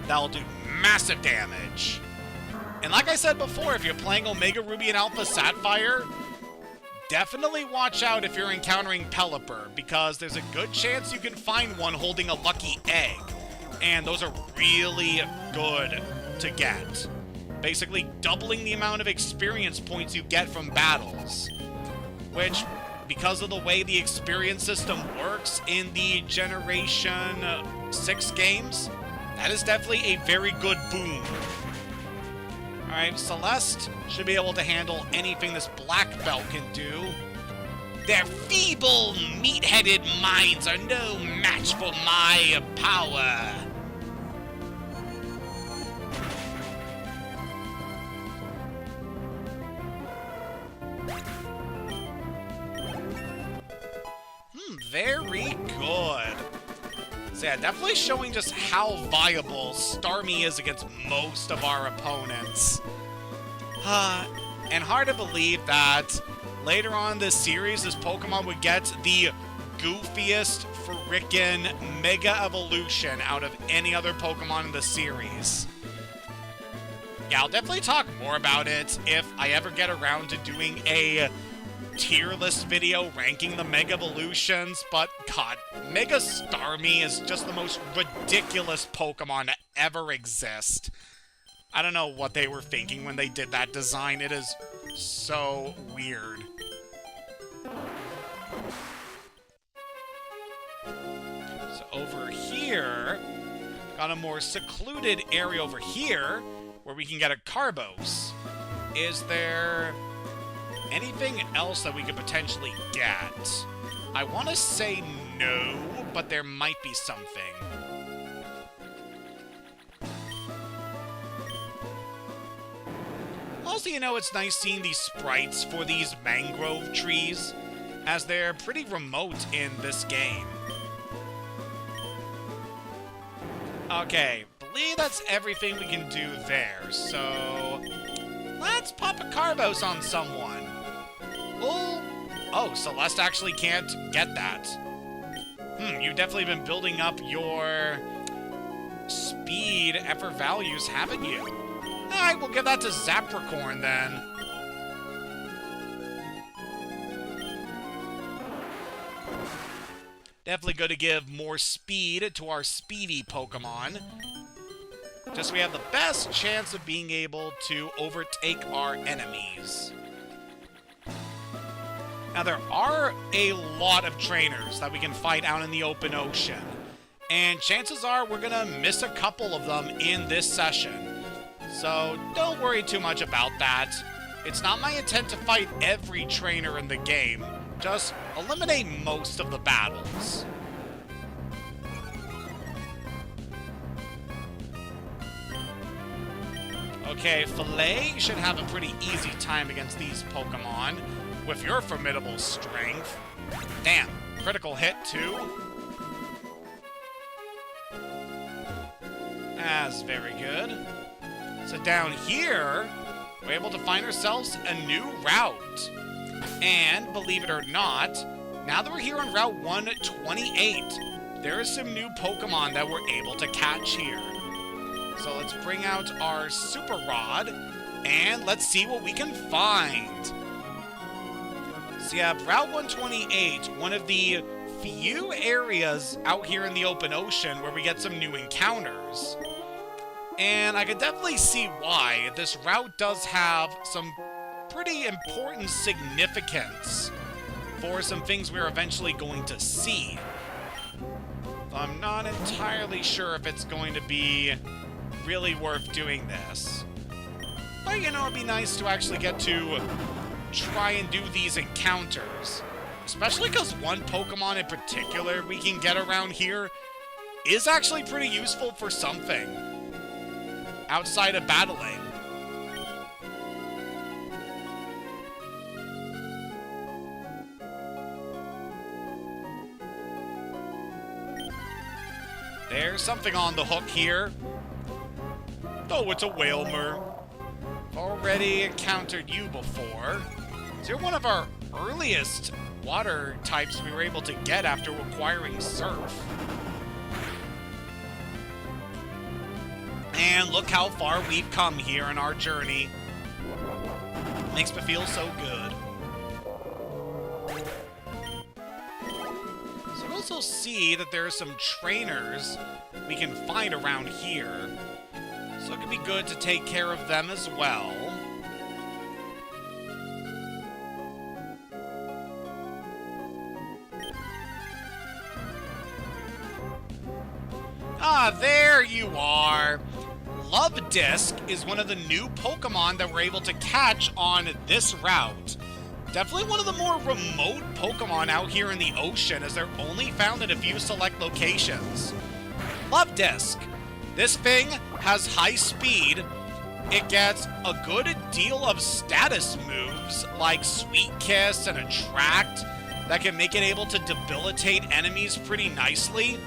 That'll do massive damage. And like I said before, if you're playing Omega Ruby and Alpha Sapphire, definitely watch out if you're encountering Pelipper, because there's a good chance you can find one holding a lucky egg. And those are really good to get. Basically doubling the amount of experience points you get from battles. Which, because of the way the experience system works in the Generation 6 games, that is definitely a very good boon. Alright, Celeste should be able to handle anything this black belt can do. Their feeble, meat-headed minds are no match for my power. Very good. So yeah, definitely showing just how viable Starmie is against most of our opponents. And hard to believe that later on in this series, this Pokemon would get the goofiest frickin' Mega Evolution out of any other Pokemon in the series. Yeah, I'll definitely talk more about it if I ever get around to doing a tier list video ranking the Mega Evolutions, but god, Mega Starmie is just the most ridiculous Pokemon to ever exist. I don't know what they were thinking when they did that design. It is so weird. So over here, got a more secluded area over here where we can get a Carbos. Is there anything else that we could potentially get? I want to say no, but there might be something. Also, you know, it's nice seeing these sprites for these mangrove trees, as they're pretty remote in this game. Okay, believe that's everything we can do there, so let's pop a Carbos on someone. Oh, Celeste actually can't get that. You've definitely been building up your speed effort values, haven't you? Alright, we'll give that to Zapricorn then. Definitely good to give more speed to our speedy Pokemon. Just so we have the best chance of being able to overtake our enemies. Now, there are a lot of trainers that we can fight out in the open ocean. And chances are we're going to miss a couple of them in this session. So don't worry too much about that. It's not my intent to fight every trainer in the game. Just eliminate most of the battles. Okay, Filet should have a pretty easy time against these Pokemon with your formidable strength. Damn, critical hit too. That's very good. So down here, we're able to find ourselves a new route. And, believe it or not, now that we're here on Route 128, there are some new Pokemon that we're able to catch here. So let's bring out our Super Rod, and let's see what we can find. So yeah, Route 128, one of the few areas out here in the open ocean where we get some new encounters. And I can definitely see why. This route does have some pretty important significance for some things we're eventually going to see. I'm not entirely sure if it's going to be really worth doing this. But, you know, it'd be nice to actually get to try and do these encounters. Especially because one Pokemon in particular we can get around here is actually pretty useful for something outside of battling. there's something on the hook here. Oh, it's a Whalmer. I've already encountered you before. So you're one of our earliest water types we were able to get after acquiring Surf. And look how far we've come here in our journey. Makes me feel so good. So we also see that there are some trainers we can find around here. So it could be good to take care of them as well. Ah, there you are! Love Disc is one of the new Pokemon that we're able to catch on this route. Definitely one of the more remote Pokemon out here in the ocean, as they're only found in a few select locations. Love Disc. This thing has high speed. It gets a good deal of status moves like Sweet Kiss and Attract that can make it able to debilitate enemies pretty nicely.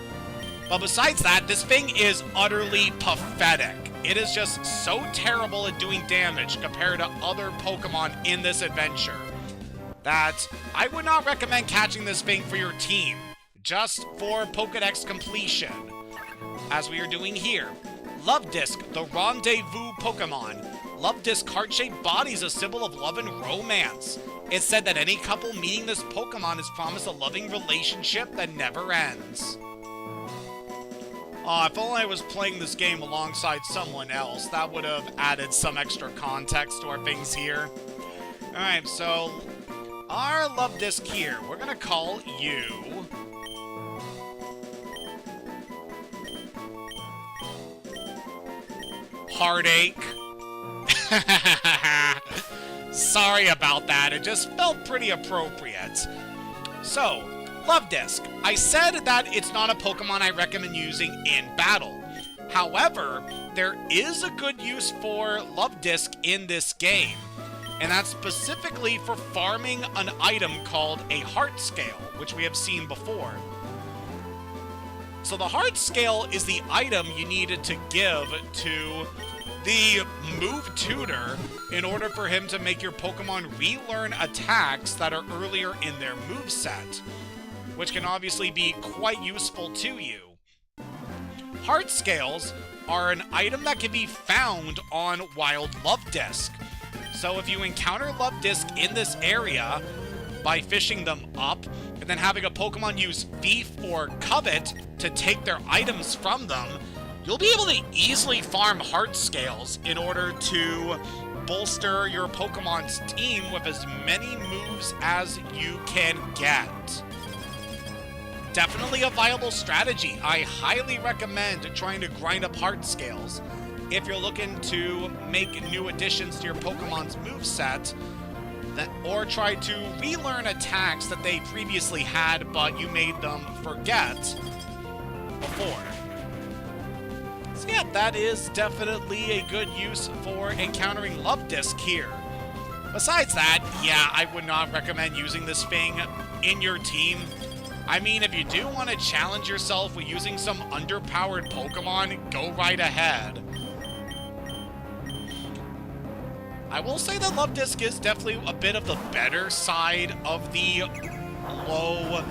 But besides that, this thing is utterly pathetic. It is just so terrible at doing damage compared to other Pokemon in this adventure that I would not recommend catching this thing for your team, just for Pokedex completion, as we are doing here. Love Disc, the Rendezvous Pokemon. Love Disc heart-shaped body is a symbol of love and romance. It's said that any couple meeting this Pokemon is promised a loving relationship that never ends. If only I was playing this game alongside someone else, that would have added some extra context to our things here. Alright, so our Love Disc here, we're gonna call you Heartache. Sorry about that, it just felt pretty appropriate. So, Love Disc. I said that it's not a Pokemon I recommend using in battle. However, there is a good use for Love Disc in this game, and that's specifically for farming an item called a Heart Scale, which we have seen before. So the Heart Scale is the item you needed to give to the Move Tutor in order for him to make your Pokemon relearn attacks that are earlier in their moveset, which can obviously be quite useful to you. Heart Scales are an item that can be found on Wild Love Disc. So if you encounter Love Disc in this area by fishing them up, and then having a Pokemon use Thief or Covet to take their items from them, you'll be able to easily farm Heart Scales in order to bolster your Pokemon's team with as many moves as you can get. Definitely a viable strategy. I highly recommend trying to grind up Heart Scales if you're looking to make new additions to your Pokemon's moveset, or try to relearn attacks that they previously had but you made them forget before. So yeah, that is definitely a good use for encountering Love Disc here. Besides that, yeah, I would not recommend using this thing in your team. I mean, if you do want to challenge yourself with using some underpowered Pokemon, go right ahead. I will say that Love Disc is definitely a bit of the better side of the low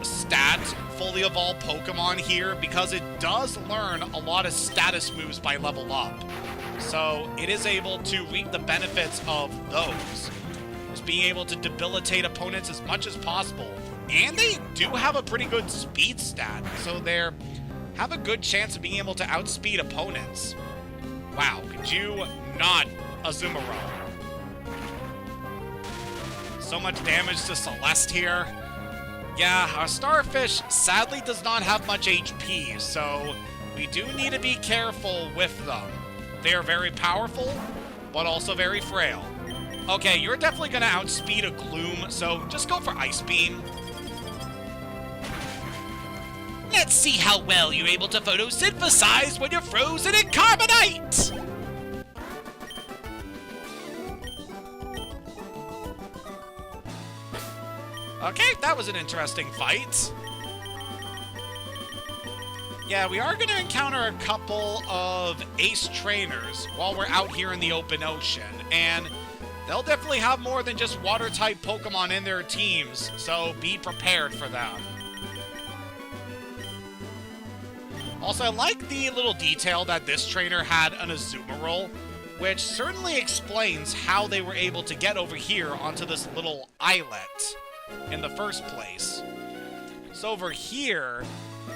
stat fully evolved Pokemon here, because it does learn a lot of status moves by level up. So it is able to reap the benefits of those. Just being able to debilitate opponents as much as possible. And they do have a pretty good speed stat, so they have a good chance of being able to outspeed opponents. Wow, could you not Azumarill? So much damage to Celeste here. Yeah, our Starfish sadly does not have much HP, so we do need to be careful with them. They are very powerful, but also very frail. Okay, you're definitely going to outspeed a Gloom, so just go for Ice Beam. Let's see how well you're able to photosynthesize when you're frozen in carbonite! Okay, that was an interesting fight. Yeah, we are going to encounter a couple of ace trainers while we're out here in the open ocean, and they'll definitely have more than just water-type Pokemon in their teams, so be prepared for them. Also, I like the little detail that this trainer had an Azumarill, which certainly explains how they were able to get over here onto this little islet in the first place. So over here,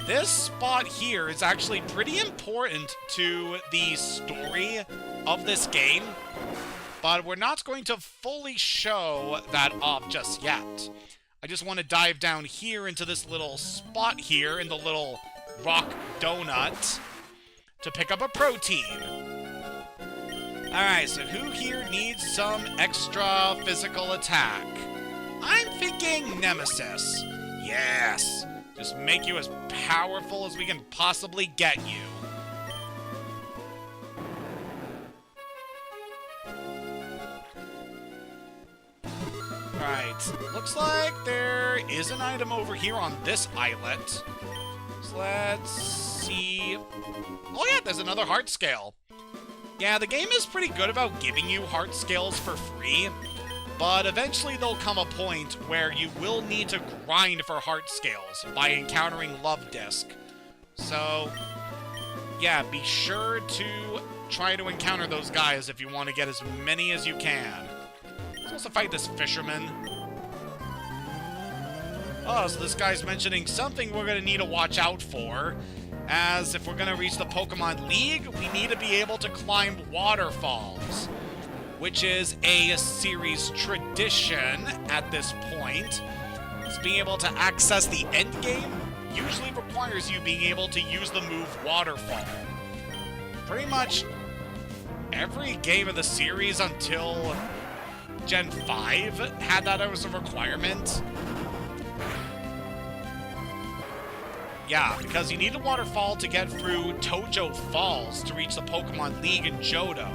this spot here is actually pretty important to the story of this game, but we're not going to fully show that off just yet. I just want to dive down here into this little spot here in the little rock donut to pick up a protein. Alright, so who here needs some extra physical attack? I'm thinking Nemesis. Yes! Just make you as powerful as we can possibly get you. Alright, looks like there is an item over here on this islet. So let's see... Oh yeah, there's another heart scale. Yeah, the game is pretty good about giving you heart scales for free, but eventually there'll come a point where you will need to grind for heart scales by encountering Love Disc. So, yeah, be sure to try to encounter those guys if you want to get as many as you can. Let's also fight this fisherman. Oh, so this guy's mentioning something we're going to need to watch out for, as if we're going to reach the Pokemon League, we need to be able to climb waterfalls, which is a series tradition at this point. So being able to access the end game usually requires you being able to use the move Waterfall. Pretty much every game of the series until Gen 5 had that as a requirement. Yeah, because you need a waterfall to get through Tojo Falls to reach the Pokemon League in Johto.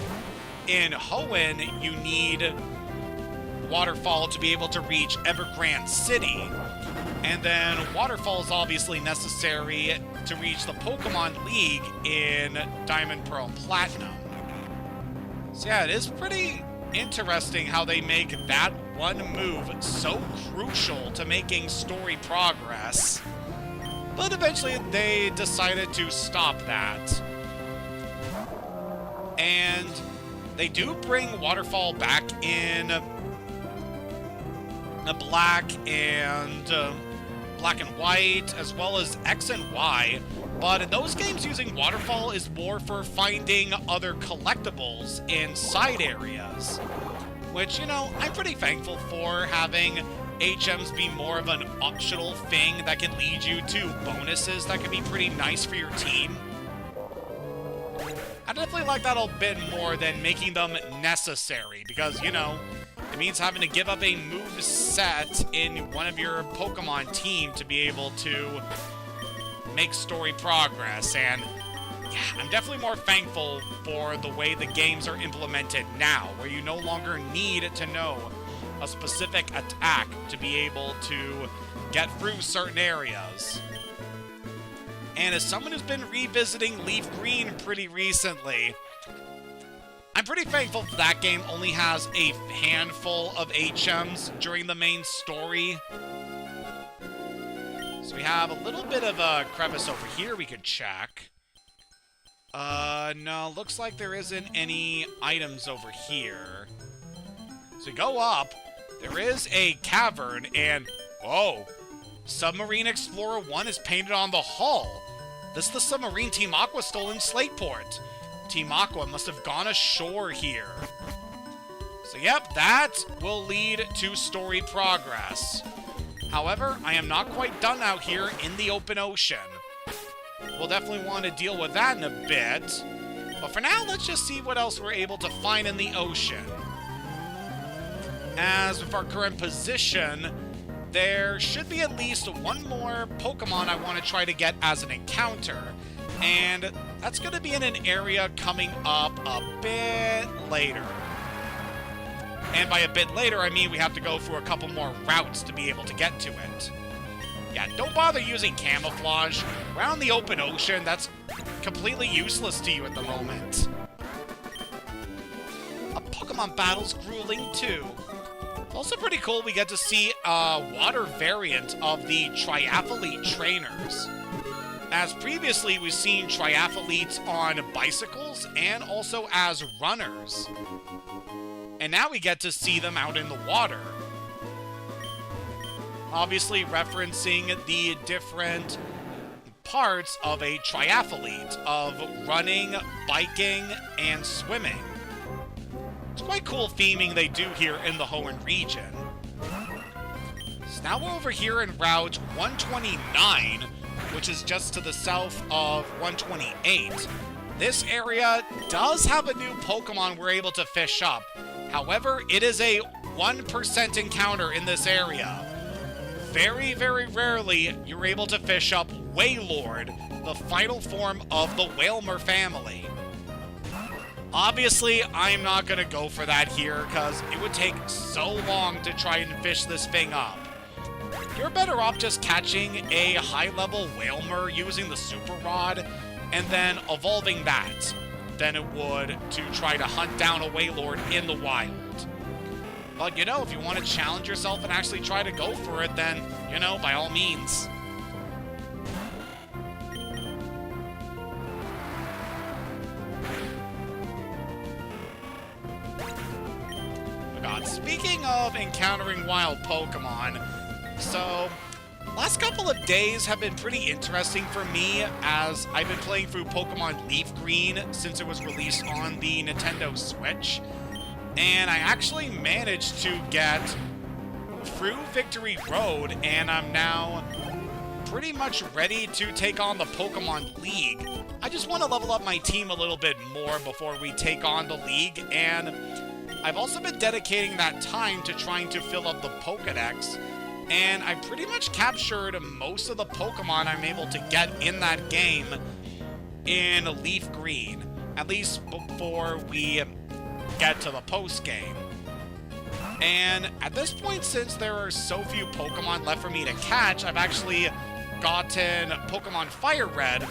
In Hoenn, you need waterfall to be able to reach Evergrande City. And then waterfall is obviously necessary to reach the Pokemon League in Diamond, Pearl, and Platinum. So yeah, it is pretty interesting how they make that one move so crucial to making story progress. But eventually they decided to stop that. And they do bring Waterfall back in black and white, as well as X and Y. But in those games, using Waterfall is more for finding other collectibles in side areas. Which, you know, I'm pretty thankful for having HMs be more of an optional thing that can lead you to bonuses that can be pretty nice for your team. I definitely like that a bit more than making them necessary, because, you know, it means having to give up a move set in one of your Pokemon team to be able to make story progress, and yeah, I'm definitely more thankful for the way the games are implemented now, where you no longer need to know a specific attack to be able to get through certain areas. And as someone who's been revisiting Leaf Green pretty recently, I'm pretty thankful that game only has a handful of HMs during the main story. So we have a little bit of a crevice over here we could check. No, looks like there isn't any items over here. So go up, there is a cavern, and whoa, Submarine Explorer 1 is painted on the hull. This is the submarine Team Aqua stole in Slateport. Team Aqua must have gone ashore here. So yep, that will lead to story progress. However, I am not quite done out here in the open ocean. We'll definitely want to deal with that in a bit. But for now, let's just see what else we're able to find in the ocean. As with our current position, there should be at least one more Pokemon I want to try to get as an encounter. And that's going to be in an area coming up a bit later. And by a bit later, I mean we have to go through a couple more routes to be able to get to it. Yeah, don't bother using camouflage. We're out in the open ocean. That's completely useless to you at the moment. A Pokemon battle's grueling, too. It's also pretty cool we get to see a water variant of the triathlete trainers. As previously, we've seen triathletes on bicycles and also as runners. And now we get to see them out in the water. Obviously referencing the different parts of a triathlete, of running, biking, and swimming. It's quite cool theming they do here in the Hoenn region. So now we're over here in Route 129, which is just to the south of 128. This area does have a new Pokemon we're able to fish up. However, it is a 1% encounter in this area. Very, very rarely, you're able to fish up Wailord, the final form of the Wailmer family. Obviously, I'm not going to go for that here, because it would take so long to try and fish this thing up. You're better off just catching a high-level Wailmer using the Super Rod, and then evolving that, than it would to try to hunt down a Wailord in the wild. But, you know, if you want to challenge yourself and actually try to go for it, then, you know, by all means. Oh god, speaking of encountering wild Pokemon, so last couple of days have been pretty interesting for me as I've been playing through Pokemon Leaf Green since it was released on the Nintendo Switch. And I actually managed to get through Victory Road, and I'm now pretty much ready to take on the Pokemon League. I just want to level up my team a little bit more before we take on the League, and I've also been dedicating that time to trying to fill up the Pokédex, and I pretty much captured most of the Pokemon I'm able to get in that game in Leaf Green, at least before we get to the post-game. And at this point, since there are so few Pokemon left for me to catch, I've actually gotten Pokemon Fire Red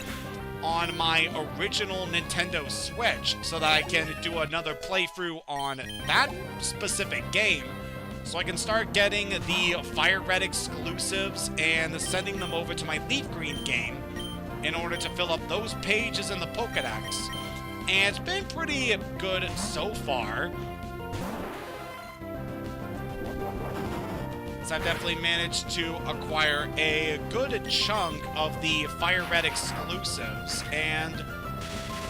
on my original Nintendo Switch so that I can do another playthrough on that specific game, so I can start getting the Fire Red exclusives and sending them over to my Leaf Green game in order to fill up those pages in the Pokédex. And it's been pretty good so far. So I've definitely managed to acquire a good chunk of the Fire Red exclusives. And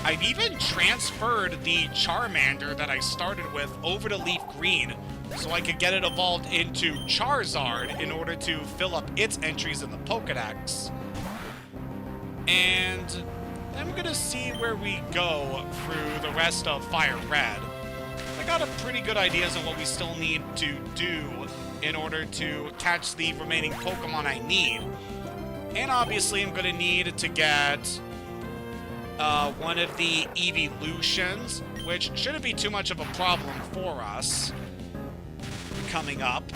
I've even transferred the Charmander that I started with over to Leaf Green so I could get it evolved into Charizard in order to fill up its entries in the Pokédex. And I'm gonna see where we go through the rest of Fire Red. I got a pretty good ideas on what we still need to do in order to catch the remaining Pokemon I need. And obviously I'm gonna need to get one of the evolutions, which shouldn't be too much of a problem for us coming up.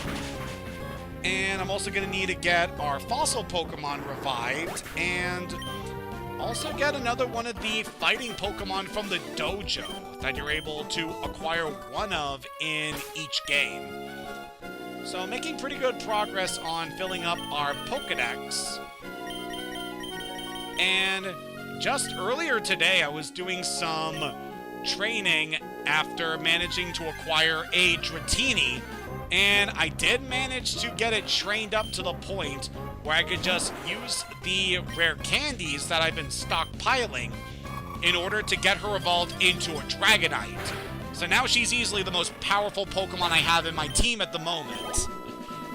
And I'm also gonna need to get our fossil Pokemon revived, and also get another one of the fighting Pokemon from the dojo that you're able to acquire one of in each game. So making pretty good progress on filling up our Pokédex. And just earlier today I was doing some training after managing to acquire a Dratini, and I did manage to get it trained up to the point where I could just use the rare candies that I've been stockpiling in order to get her evolved into a Dragonite. So now she's easily the most powerful Pokemon I have in my team at the moment.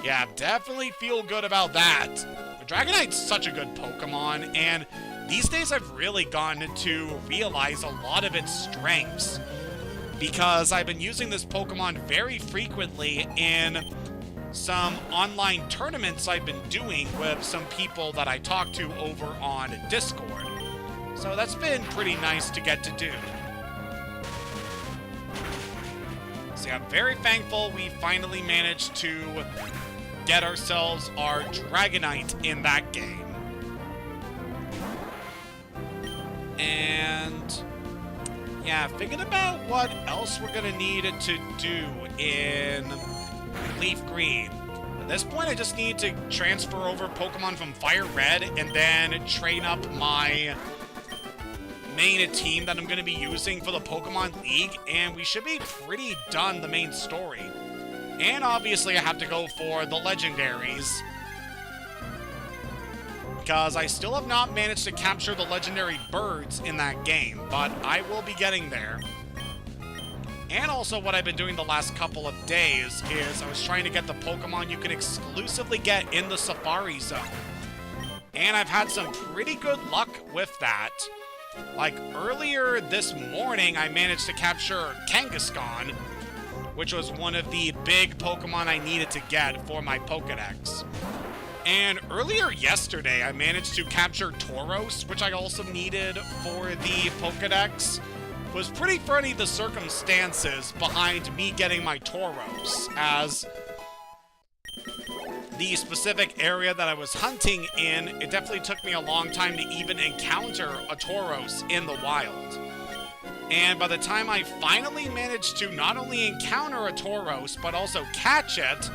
Yeah, definitely feel good about that. The Dragonite's such a good Pokemon, and these days I've really gotten to realize a lot of its strengths, because I've been using this Pokemon very frequently in some online tournaments I've been doing with some people that I talk to over on Discord. So that's been pretty nice to get to do. So yeah, I'm very thankful we finally managed to get ourselves our Dragonite in that game. And yeah, thinking about what else we're gonna need to do in Leaf Green. At this point, I just need to transfer over Pokemon from Fire Red and then train up my main team that I'm going to be using for the Pokemon League, and we should be pretty done the main story. And obviously, I have to go for the legendaries, because I still have not managed to capture the legendary birds in that game, but I will be getting there. And also what I've been doing the last couple of days is I was trying to get the Pokemon you can exclusively get in the Safari Zone. And I've had some pretty good luck with that. Like, earlier this morning, I managed to capture Kangaskhan, which was one of the big Pokemon I needed to get for my Pokedex. And earlier yesterday, I managed to capture Tauros, which I also needed for the Pokedex. It was pretty funny, the circumstances behind me getting my Tauros, as the specific area that I was hunting in, it definitely took me a long time to even encounter a Tauros in the wild. And by the time I finally managed to not only encounter a Tauros, but also catch it,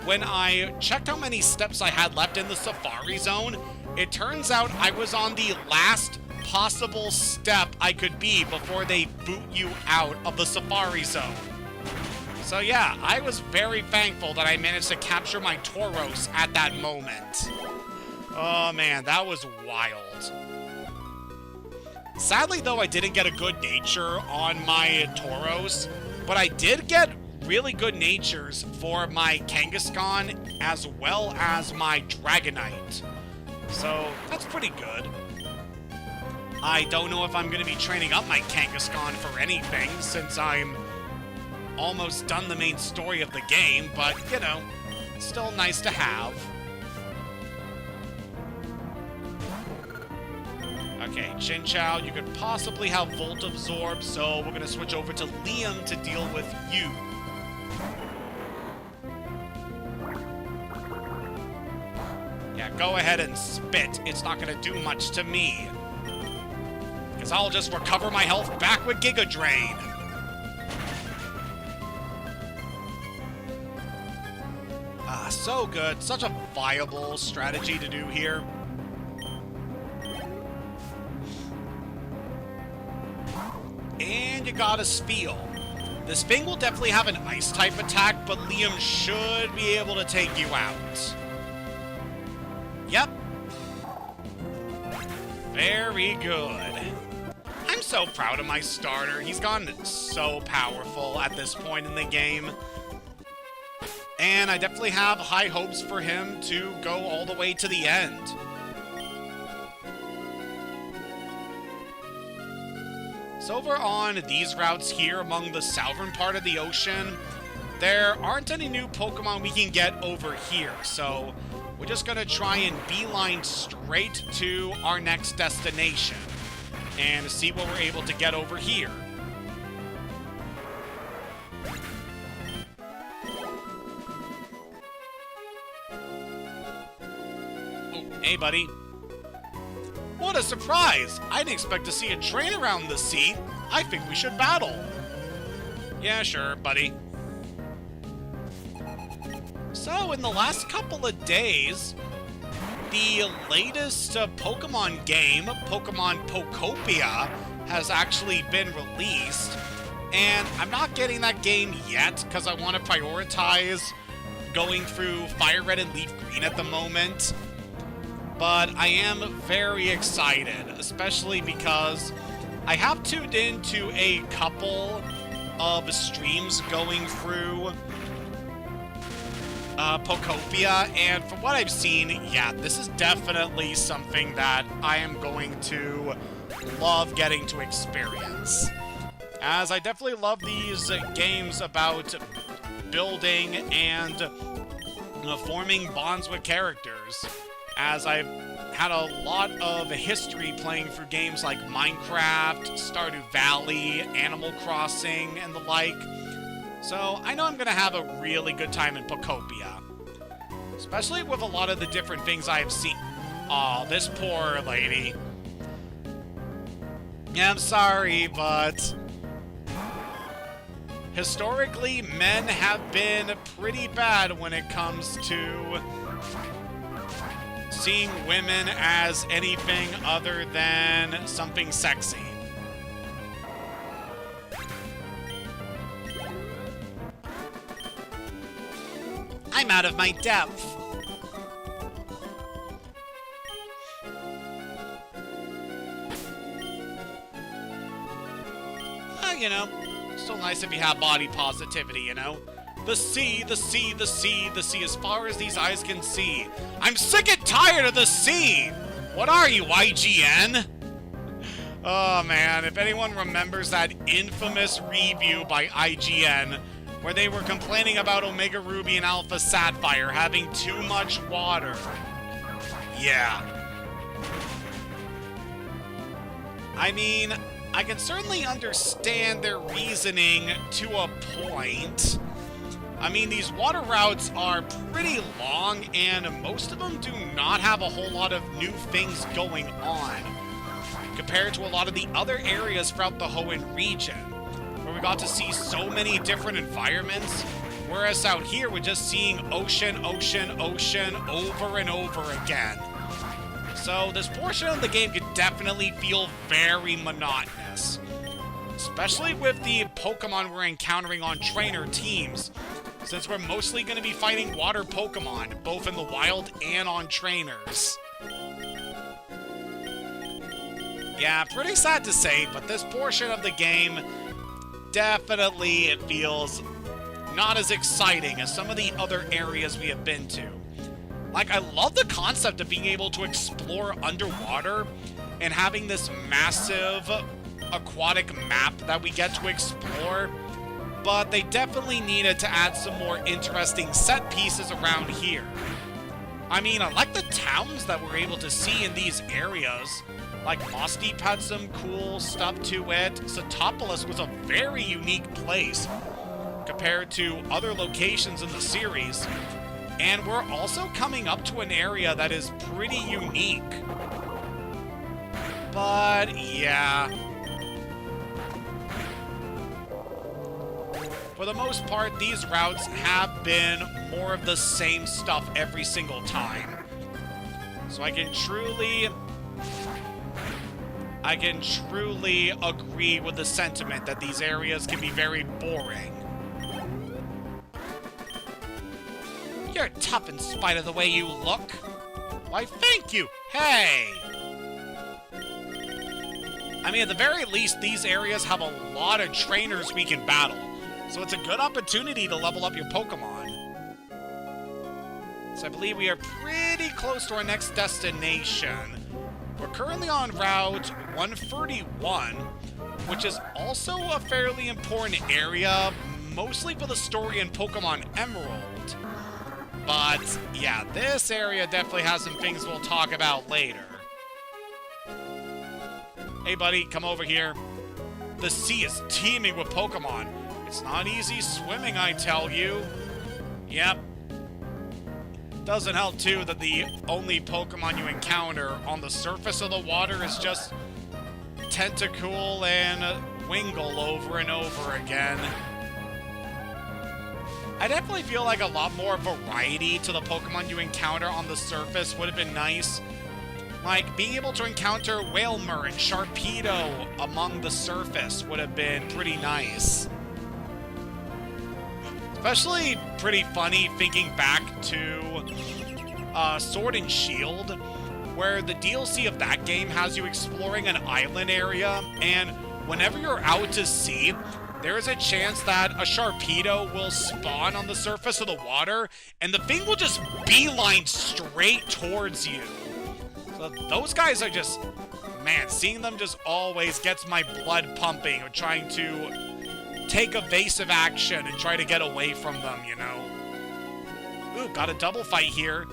when I checked how many steps I had left in the Safari Zone, it turns out I was on the last possible step I could be before they boot you out of the Safari Zone. So yeah, I was very thankful that I managed to capture my Tauros at that moment. Oh man, that was wild. Sadly though, I didn't get a good nature on my Tauros, but I did get really good natures for my Kangaskhan as well as my Dragonite. So that's pretty good. I don't know if I'm going to be training up my Kangaskhan for anything, since I'm almost done the main story of the game, but, you know, it's still nice to have. Okay, Chinchou, you could possibly have Volt Absorb, so we're going to switch over to Liam to deal with you. Yeah, go ahead and spit. It's not going to do much to me, because I'll just recover my health back with Giga Drain. Ah, so good. Such a viable strategy to do here. And you got a Spheal. This thing will definitely have an Ice-type attack, but Liam should be able to take you out. Yep. Very good. I'm so proud of my starter. He's gotten so powerful at this point in the game. And I definitely have high hopes for him to go all the way to the end. So over on these routes here among the southern part of the ocean, there aren't any new Pokemon we can get over here. So we're just going to try and beeline straight to our next destination and see what we're able to get over here. Oh, hey, buddy. What a surprise! I didn't expect to see a train around the sea. I think we should battle. Yeah, sure, buddy. So, in the last couple of days, the latest Pokemon game, Pokemon Pokopia, has actually been released. And I'm not getting that game yet, because I want to prioritize going through Fire Red and Leaf Green at the moment. But I am very excited, especially because I have tuned into a couple of streams going through Pokopia, and from what I've seen, yeah, this is definitely something that I am going to love getting to experience. As I definitely love these games about building and forming bonds with characters, as I've had a lot of history playing through games like Minecraft, Stardew Valley, Animal Crossing, and the like. So I know I'm going to have a really good time in Pokopia. Especially with a lot of the different things I have seen. Aw, this poor lady. Yeah, I'm sorry, but... historically, men have been pretty bad when it comes to seeing women as anything other than something sexy. I'm out of my depth. You know, still nice if you have body positivity, you know? The sea, the sea, the sea, the sea as far as these eyes can see. I'm sick and tired of the sea! What are you, IGN? Oh man, if anyone remembers that infamous review by IGN where they were complaining about Omega Ruby and Alpha Sapphire having too much water. Yeah. I mean, I can certainly understand their reasoning to a point. I mean, these water routes are pretty long, and most of them do not have a whole lot of new things going on, compared to a lot of the other areas throughout the Hoenn region, where we got to see so many different environments, whereas out here we're just seeing ocean, ocean, ocean over and over again. So this portion of the game could definitely feel very monotonous. Especially with the Pokemon we're encountering on trainer teams, since we're mostly going to be fighting water Pokemon, both in the wild and on trainers. Yeah, pretty sad to say, but this portion of the game definitely it feels not as exciting as some of the other areas we have been to. Like, I love the concept of being able to explore underwater and having this massive aquatic map that we get to explore, but they definitely needed to add some more interesting set pieces around here. I mean, I like the towns that we're able to see in these areas. Like, Moss Deep had some cool stuff to it. Satopolis was a very unique place compared to other locations in the series. And we're also coming up to an area that is pretty unique. But, yeah. For the most part, these routes have been more of the same stuff every single time. So I can truly agree with the sentiment that these areas can be very boring. You're tough in spite of the way you look. Why, thank you. Hey! I mean, at the very least, these areas have a lot of trainers we can battle. So it's a good opportunity to level up your Pokemon. So I believe we are pretty close to our next destination. We're currently on Route 131, which is also a fairly important area, mostly for the story in Pokemon Emerald. But, yeah, this area definitely has some things we'll talk about later. Hey, buddy, come over here. The sea is teeming with Pokemon. It's not easy swimming, I tell you. Yep. Doesn't help, too, that the only Pokemon you encounter on the surface of the water is just Tentacool and Wingull over and over again. I definitely feel like a lot more variety to the Pokemon you encounter on the surface would have been nice. Like, being able to encounter Wailmer and Sharpedo among the surface would have been pretty nice. Especially pretty funny thinking back to Sword and Shield, where the DLC of that game has you exploring an island area, and whenever you're out to sea, there is a chance that a Sharpedo will spawn on the surface of the water, and the thing will just beeline straight towards you. So those guys are just... man, seeing them just always gets my blood pumping, or trying to take evasive action and try to get away from them, you know? Ooh, got a double fight here.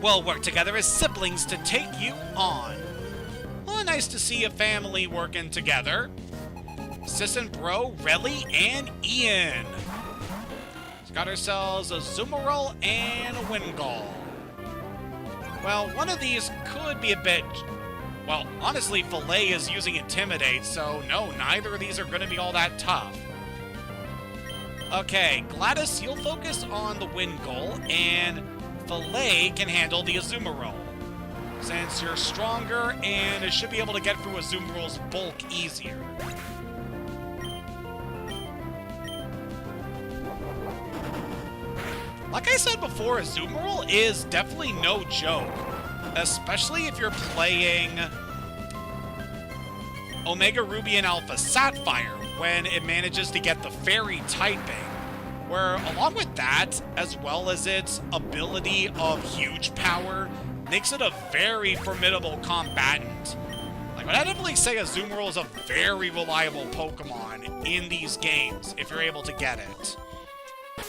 We'll work together as siblings to take you on. Well, nice to see a family working together. Sis and Bro, Relly, and Ian. Got ourselves a Zoomerol and a Wingull. Well, one of these could be a bit... Well, honestly, Filet is using Intimidate, so no, neither of these are going to be all that tough. Okay, Gladys, you'll focus on the Wingull, and Filet can handle the Azumarill, since you're stronger and it should be able to get through Azumarill's bulk easier. Like I said before, Azumarill is definitely no joke, especially if you're playing Omega Ruby and Alpha Sapphire, when it manages to get the Fairy typing, where along with that, as well as its ability of huge power, makes it a very formidable combatant. Like, I'd definitely say Azumarill is a very reliable Pokemon in these games, if you're able to get it.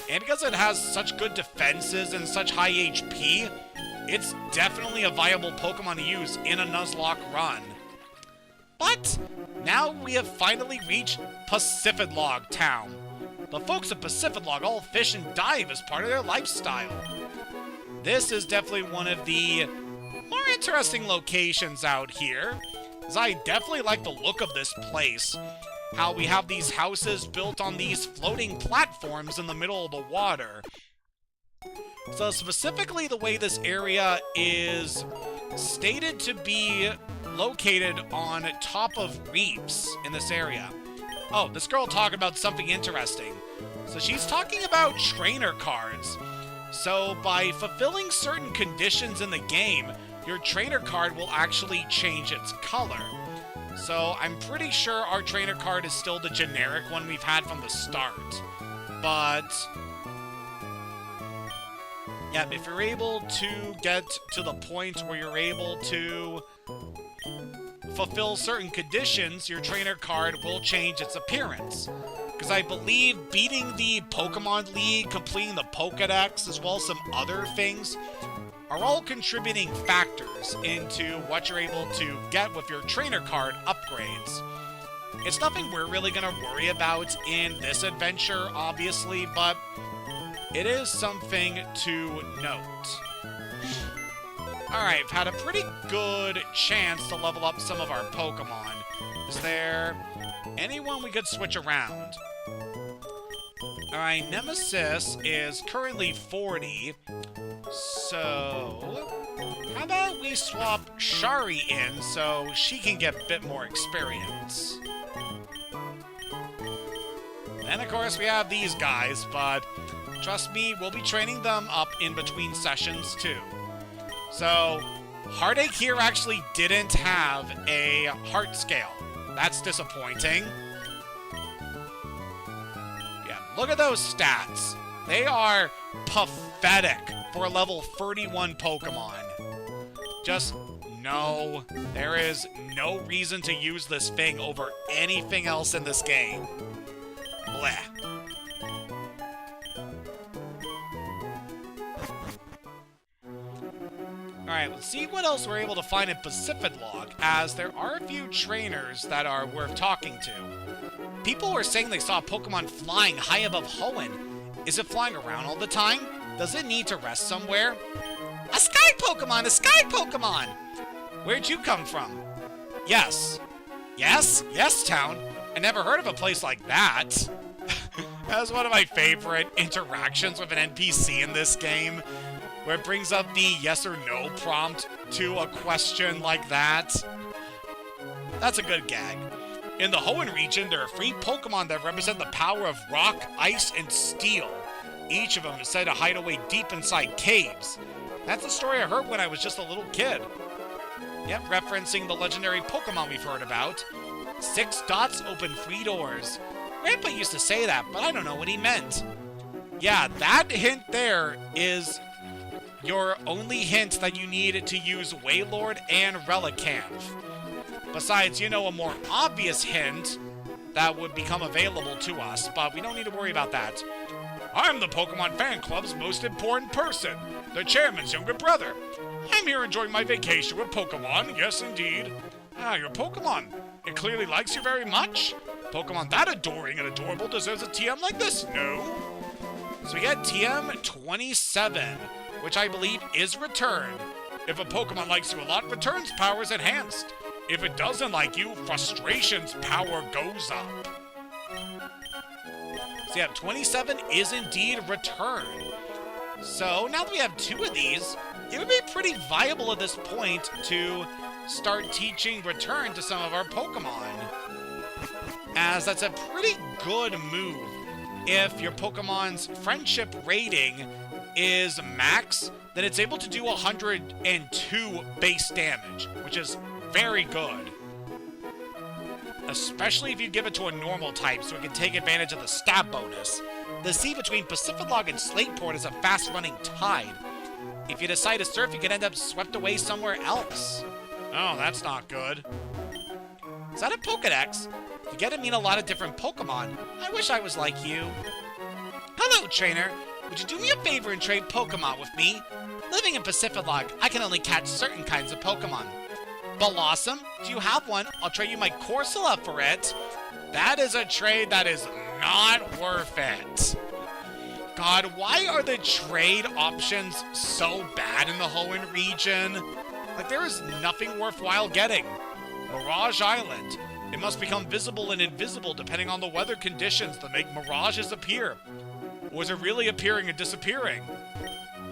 And because it has such good defenses and such high HP, it's definitely a viable Pokemon to use in a Nuzlocke run. But now we have finally reached Pacific-Log Town. The folks of Pacific-Log all fish and dive as part of their lifestyle. This is definitely one of the more interesting locations out here, as I definitely like the look of this place. How we have these houses built on these floating platforms in the middle of the water. So specifically the way this area is stated to be located on top of reefs in this area. Oh, this girl talked about something interesting. So she's talking about trainer cards. So by fulfilling certain conditions in the game, your trainer card will actually change its color. So I'm pretty sure our trainer card is still the generic one we've had from the start. But yeah, if you're able to get to the point where you're able to fulfill certain conditions, your trainer card will change its appearance. Because I believe beating the Pokemon League, completing the Pokédex, as well as some other things, are all contributing factors into what you're able to get with your trainer card upgrades. It's nothing we're really going to worry about in this adventure, obviously, but it is something to note. Alright, I've had a pretty good chance to level up some of our Pokemon. Is there anyone we could switch around? Alright, Nemesis is currently 40, so how about we swap Shari in so she can get a bit more experience? And of course we have these guys, but trust me, we'll be training them up in between sessions too. So, Heartache here actually didn't have a heart scale. That's disappointing. Yeah, look at those stats. They are pathetic for a level 31 Pokemon. Just, no. There is no reason to use this thing over anything else in this game. Bleh. Alright, let's see what else we're able to find in Pacific-Log, as there are a few trainers that are worth talking to. People were saying they saw a Pokemon flying high above Hoenn. Is it flying around all the time? Does it need to rest somewhere? A Sky Pokemon! A Sky Pokemon! Where'd you come from? Yes. Yes? Yes, Town. I never heard of a place like that. That was one of my favorite interactions with an NPC in this game, where it brings up the yes or no prompt to a question like that. That's a good gag. In the Hoenn region, there are 3 Pokemon that represent the power of rock, ice, and steel. Each of them is said to hide away deep inside caves. That's a story I heard when I was just a little kid. Yep, referencing the legendary Pokemon we've heard about. 6 dots open 3 doors. Grandpa used to say that, but I don't know what he meant. Yeah, that hint there is your only hint that you need to use Wailord and Relicanth. Besides, you know, a more obvious hint that would become available to us, but we don't need to worry about that. I'm the Pokemon Fan Club's most important person, the chairman's younger brother. I'm here enjoying my vacation with Pokemon, yes indeed. Ah, your Pokemon. It clearly likes you very much. Pokemon that adoring and adorable deserves a TM like this, no? So we get TM27, which I believe is Return. If a Pokemon likes you a lot, Return's power is enhanced. If it doesn't like you, Frustration's power goes up. So yeah, 27 is indeed Return. So now that we have 2 of these, it would be pretty viable at this point to start teaching Return to some of our Pokemon, as that's a pretty good move if your Pokemon's friendship rating is max, then it's able to do 102 base damage, which is very good. Especially if you give it to a normal type so it can take advantage of the stab bonus. The sea between Pacific-Log and Slateport is a fast-running tide. If you decide to surf, you can end up swept away somewhere else. Oh, that's not good. Is that a Pokedex? You get to meet a lot of different Pokemon. I wish I was like you. Hello, trainer. Would you do me a favor and trade Pokemon with me? Living in Pacific-Log, I can only catch certain kinds of Pokemon. Blossom, do you have one? I'll trade you my Corsola for it. That is a trade that is not worth it. God, why are the trade options so bad in the Hoenn region? Like, there is nothing worthwhile getting. Mirage Island. It must become visible and invisible depending on the weather conditions that make mirages appear. Or is it really appearing and disappearing?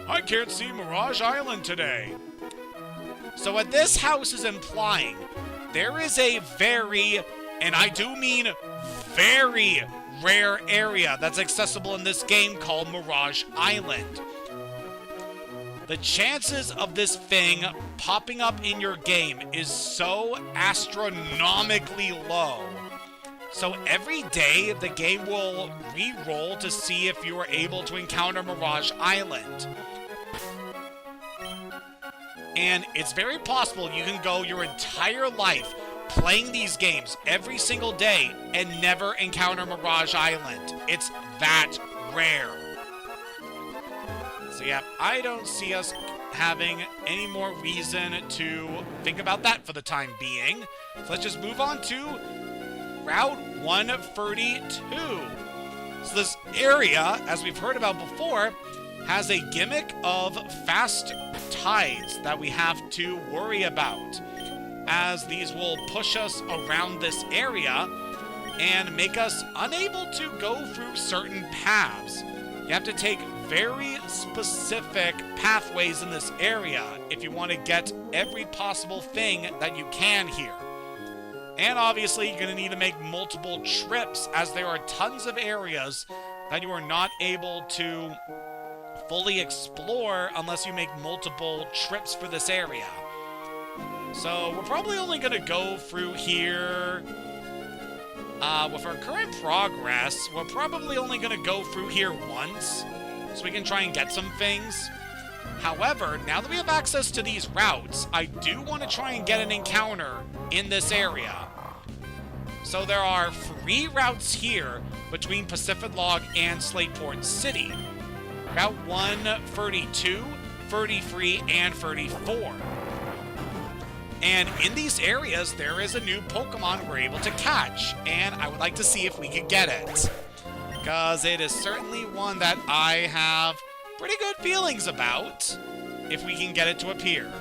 I can't see Mirage Island today. So what this house is implying, there is a very, and I do mean very, rare area that's accessible in this game called Mirage Island. The chances of this thing popping up in your game is so astronomically low. So every day, the game will re-roll to see if you are able to encounter Mirage Island. And it's very possible you can go your entire life playing these games every single day and never encounter Mirage Island. It's that rare. So yeah, I don't see us having any more reason to think about that for the time being. So let's just move on to Route 132. So this area, as we've heard about before, has a gimmick of fast tides that we have to worry about, as these will push us around this area and make us unable to go through certain paths. You have to take very specific pathways in this area if you want to get every possible thing that you can here. And obviously, you're going to need to make multiple trips, as there are tons of areas that you are not able to fully explore unless you make multiple trips for this area. So we're probably only going to go through here. With our current progress, we're probably only going to go through here once, so we can try and get some things. However, now that we have access to these routes, I do want to try and get an encounter in this area. So there are 3 routes here between Pacific-Log and Slateport City. Route 132, 33, and 34. And in these areas, there is a new Pokemon we're able to catch, and I would like to see if we can get it, because it is certainly one that I have pretty good feelings about, if we can get it to appear.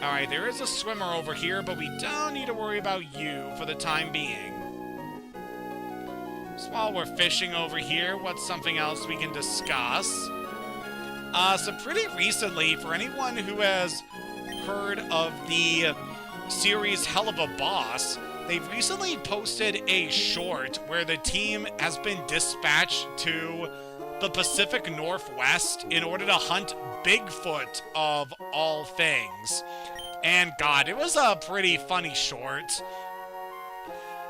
Alright, there is a swimmer over here, but we don't need to worry about you for the time being. So while we're fishing over here, what's something else we can discuss? So pretty recently, for anyone who has heard of the series Hell of a Boss, they've recently posted a short where the team has been dispatched to the Pacific Northwest in order to hunt Bigfoot of all things. And God, it was a pretty funny short.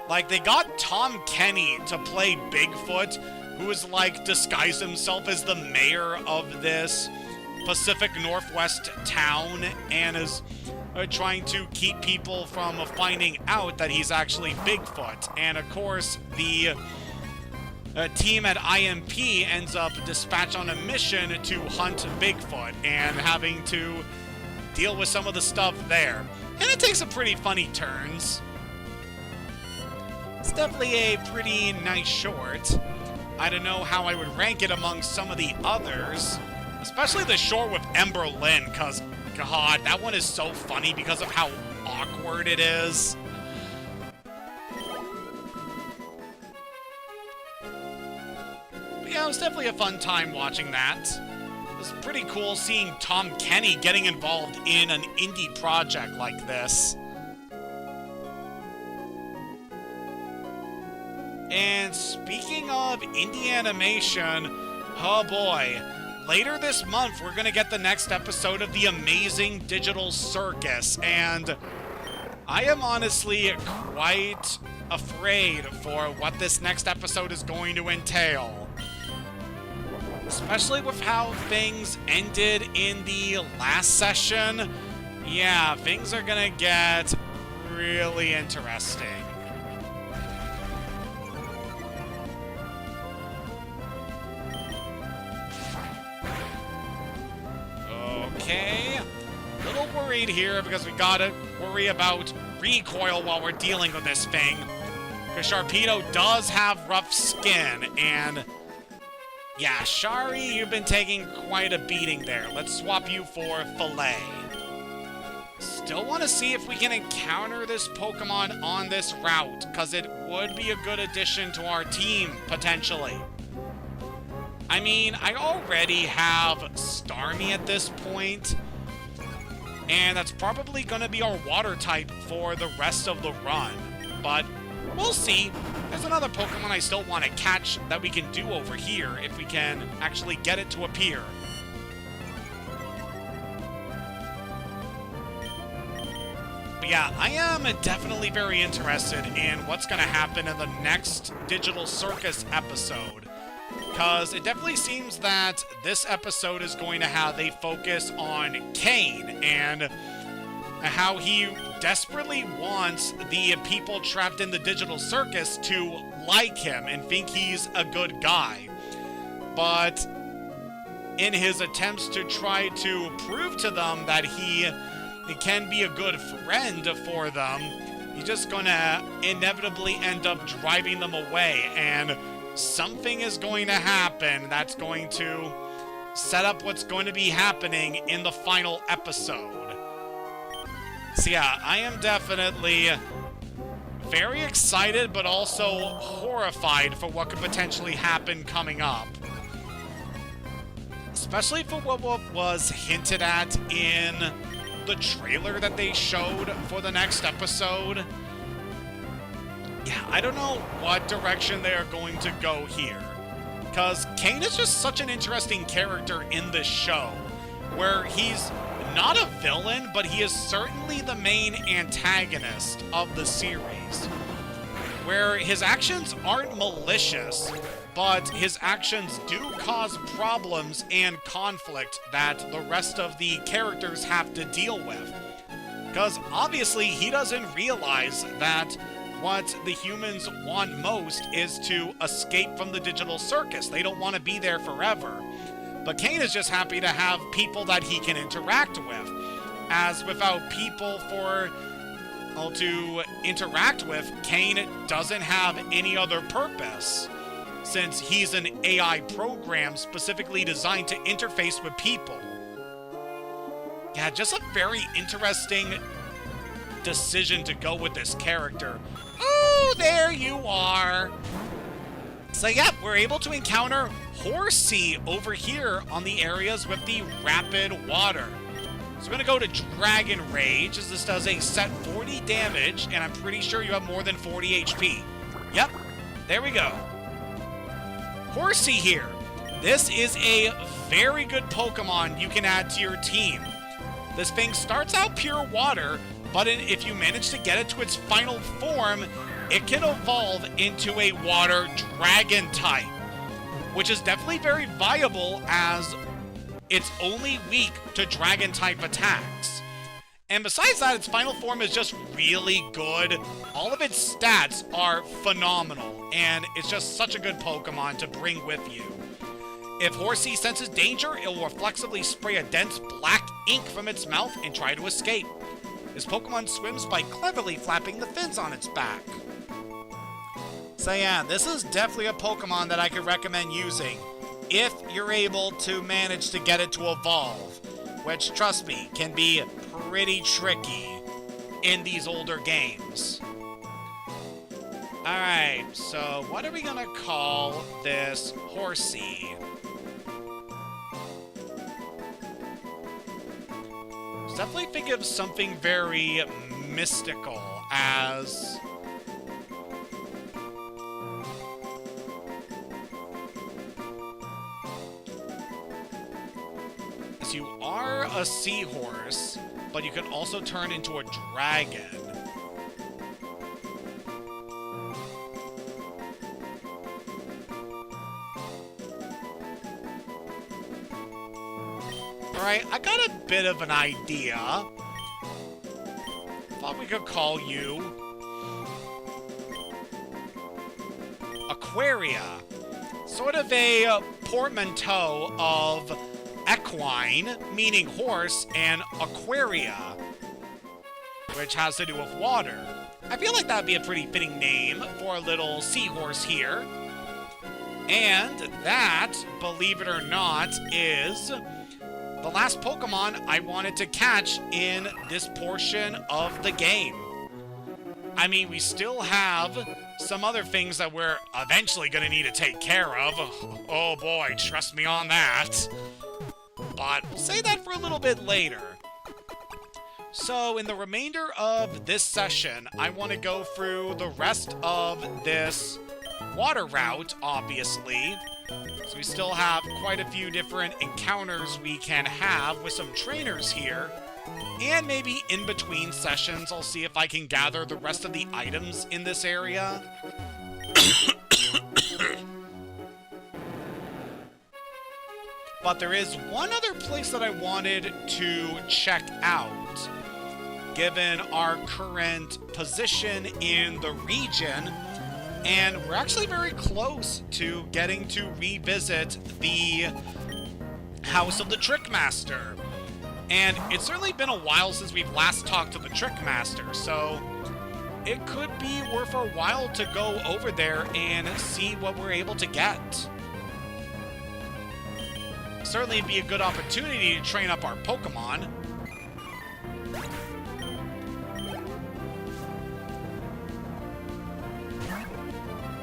Like, they got Tom Kenny to play Bigfoot, who is, like, disguised himself as the mayor of this Pacific Northwest town and is trying to keep people from finding out that he's actually Bigfoot. And, of course, the team at IMP ends up dispatched on a mission to hunt Bigfoot and having to deal with some of the stuff there. And it takes some pretty funny turns. It's definitely a pretty nice short. I don't know how I would rank it among some of the others, especially the short with Ember Lynn, because, God, that one is so funny because of how awkward it is. But yeah, it was definitely a fun time watching that. It was pretty cool seeing Tom Kenny getting involved in an indie project like this. And speaking of indie animation, oh boy, later this month we're gonna get the next episode of The Amazing Digital Circus, and I am honestly quite afraid for what this next episode is going to entail. Especially with how things ended in the last session. Yeah, things are gonna get really interesting. Okay, a little worried here because we gotta worry about recoil while we're dealing with this thing. Because Sharpedo does have rough skin, and yeah, Shari, you've been taking quite a beating there. Let's swap you for Filet. Still want to see if we can encounter this Pokemon on this route, because it would be a good addition to our team, potentially. I mean, I already have Starmie at this point, and that's probably going to be our water type for the rest of the run, but we'll see. There's another Pokemon I still want to catch that we can do over here if we can actually get it to appear. But yeah, I am definitely very interested in what's going to happen in the next Digital Circus episode. Because it definitely seems that this episode is going to have a focus on Hoenn and how he desperately wants the people trapped in the Digital Circus to like him and think he's a good guy. But in his attempts to try to prove to them that he can be a good friend for them, he's just gonna inevitably end up driving them away, and something is going to happen that's going to set up what's going to be happening in the final episode. So yeah, I am definitely very excited, but also horrified for what could potentially happen coming up. Especially for what was hinted at in the trailer that they showed for the next episode. Yeah, I don't know what direction they are going to go here. Because Hoenn is just such an interesting character in this show, where he's not a villain, but he is certainly the main antagonist of the series. Where his actions aren't malicious, but his actions do cause problems and conflict that the rest of the characters have to deal with. Because obviously he doesn't realize that what the humans want most is to escape from the Digital Circus. They don't want to be there forever. But Hoenn is just happy to have people that he can interact with. As without people to interact with, Hoenn doesn't have any other purpose, since he's an AI program specifically designed to interface with people. Yeah, just a very interesting decision to go with this character. Oh, there you are! So yeah, we're able to encounter Horsey over here on the areas with the rapid water. So we're going to go to Dragon Rage, as this does a set 40 damage, and I'm pretty sure you have more than 40 HP. Yep, there we go. Horsey here. This is a very good Pokemon you can add to your team. This thing starts out pure water, but if you manage to get it to its final form, it can evolve into a water dragon type, which is definitely very viable as it's only weak to dragon type attacks. And besides that, its final form is just really good. All of its stats are phenomenal, and it's just such a good Pokemon to bring with you. If Horsey senses danger, it will reflexively spray a dense black ink from its mouth and try to escape. This Pokemon swims by cleverly flapping the fins on its back. So yeah, this is definitely a Pokemon that I could recommend using if you're able to manage to get it to evolve, which, trust me, can be pretty tricky in these older games. Alright, so what are we gonna call this horsey? Definitely think of something very mystical as... So you are a seahorse, but you can also turn into a dragon. Alright, I got a bit of an idea. Thought we could call you Aquaria. Sort of a portmanteau of equine, meaning horse, and Aquaria, which has to do with water. I feel like that'd be a pretty fitting name for a little seahorse here. And that, believe it or not, is the last Pokemon I wanted to catch in this portion of the game. I mean, we still have some other things that we're eventually going to need to take care of. Oh boy, trust me on that. But we'll say that for a little bit later. So, in the remainder of this session, I want to go through the rest of this water route, obviously. So we still have quite a few different encounters we can have with some trainers here. And maybe in between sessions, I'll see if I can gather the rest of the items in this area. But there is one other place that I wanted to check out, given our current position in the region. And we're actually very close to getting to revisit the House of the Trickmaster. And it's certainly been a while since we've last talked to the Trickmaster, so it could be worth a while to go over there and see what we're able to get. Certainly be a good opportunity to train up our Pokemon.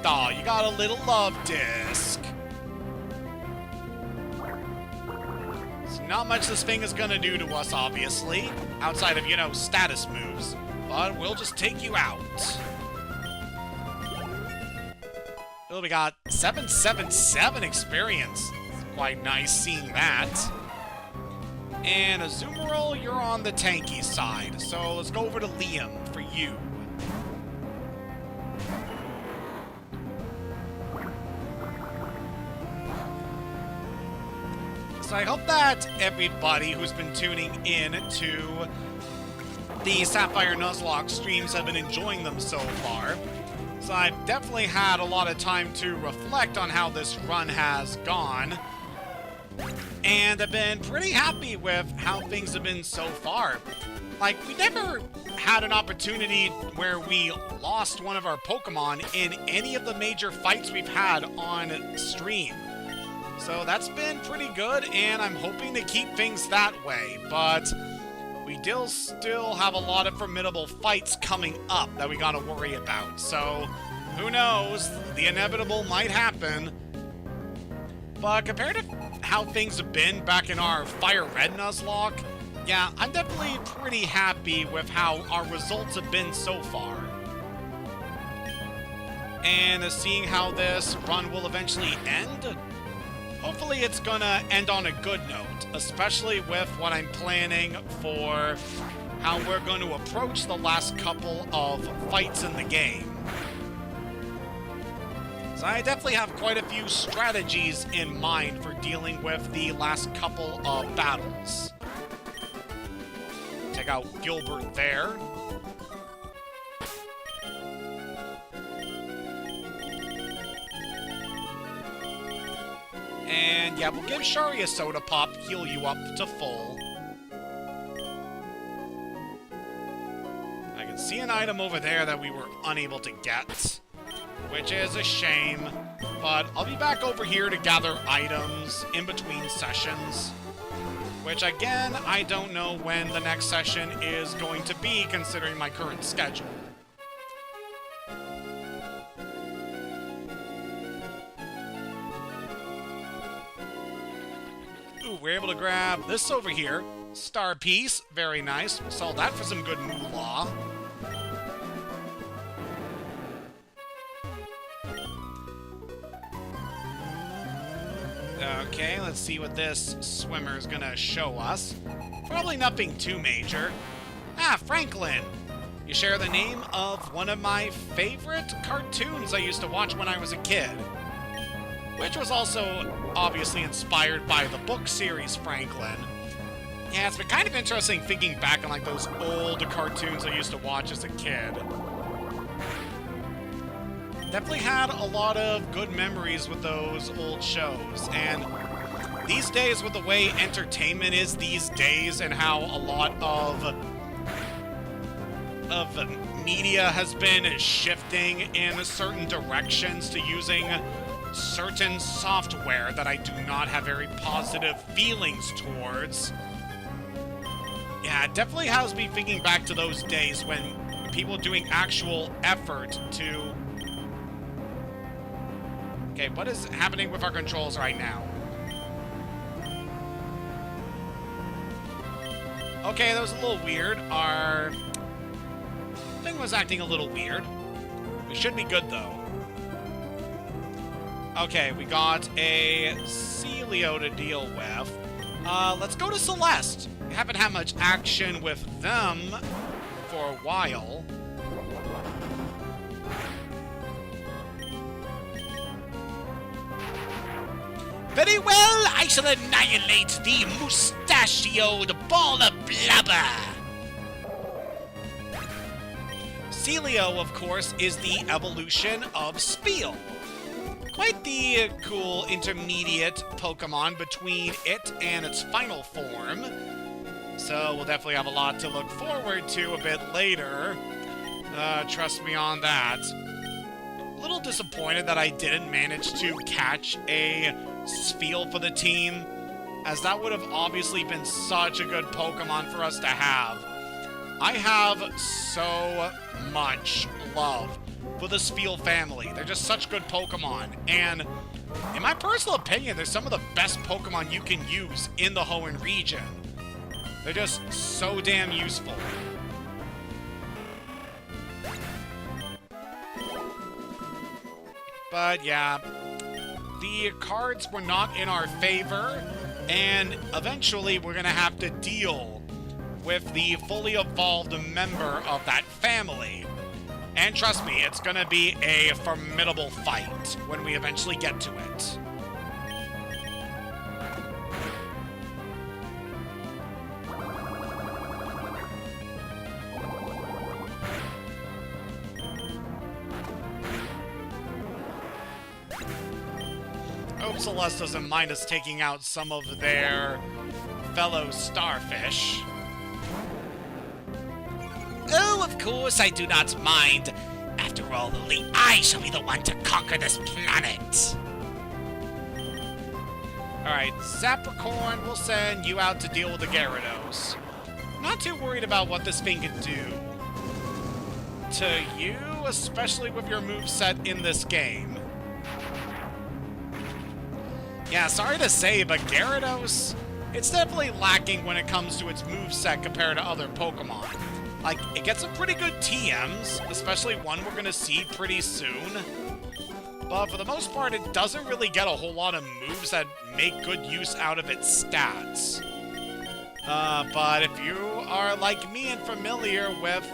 Aw, you got a little love disc. So not much this thing is gonna do to us, obviously, outside of, you know, status moves. But we'll just take you out. Oh, we got 777 experience. Quite nice seeing that. And Azumarill, you're on the tanky side. So let's go over to Liam for you. So I hope that everybody who's been tuning in to the Sapphire Nuzlocke streams have been enjoying them so far. So I've definitely had a lot of time to reflect on how this run has gone. And I've been pretty happy with how things have been so far. Like, we never had an opportunity where we lost one of our Pokemon in any of the major fights we've had on stream. So that's been pretty good, and I'm hoping to keep things that way. But we still have a lot of formidable fights coming up that we gotta worry about. So, who knows? The inevitable might happen. But compared to how things have been back in our Fire Red Nuzlocke, yeah, I'm definitely pretty happy with how our results have been so far. And seeing how this run will eventually end, hopefully it's gonna end on a good note, especially with what I'm planning for how we're going to approach the last couple of fights in the game. So I definitely have quite a few strategies in mind for dealing with the last couple of battles. Take out Gilbert there. And yeah, we'll give Shari a Soda Pop, heal you up to full. I can see an item over there that we were unable to get. which is a shame. But I'll be back over here to gather items in between sessions, which, again, I don't know when the next session is going to be, considering my current schedule. Ooh, we're able to grab this over here. Star piece, very nice. We'll sell that for some good moolah. Okay, let's see what this swimmer is gonna show us. Probably nothing too major. Ah, Franklin! You share the name of one of my favorite cartoons I used to watch when I was a kid, which was also obviously inspired by the book series Franklin. Yeah, it's been kind of interesting thinking back on like those old cartoons I used to watch as a kid. Definitely had a lot of good memories with those old shows, and these days with the way entertainment is these days and how a lot of media has been shifting in certain directions to using certain software that I do not have very positive feelings towards. Yeah, it definitely has me thinking back to those days when people doing actual effort to... Okay, what is happening with our controls right now? Okay, that was a little weird. Our thing was acting a little weird. We should be good, though. Okay, we got a Celio to deal with. Let's go to Celeste. We haven't had much action with them for a while. Very well, I shall annihilate the mustachioed ball of blubber. Celio, of course, is the evolution of Spiel. Quite the cool intermediate Pokemon between it and its final form. So we'll definitely have a lot to look forward to a bit later. Trust me on that. A little disappointed that I didn't manage to catch a Spiel for the team, as that would have obviously been such a good Pokemon for us to have. I have so much love for the Spiel family. They're just such good Pokemon, and in my personal opinion, they're some of the best Pokemon you can use in the Hoenn region. They're just so damn useful. But yeah, the cards were not in our favor, and eventually we're gonna have to deal with the fully evolved member of that family. And trust me, it's gonna be a formidable fight when we eventually get to it. Hope Celeste doesn't mind us taking out some of their fellow starfish. Oh, of course I do not mind. After all, only I shall be the one to conquer this planet. Alright, Zappercorn, we'll send you out to deal with the Gyarados. Not too worried about what this thing can do to you, especially with your moveset in this game. Yeah, sorry to say, but Gyarados, it's definitely lacking when it comes to its moveset compared to other Pokemon. Like, it gets some pretty good TMs, especially one we're going to see pretty soon. But for the most part, it doesn't really get a whole lot of moves that make good use out of its stats. But if you are like me and familiar with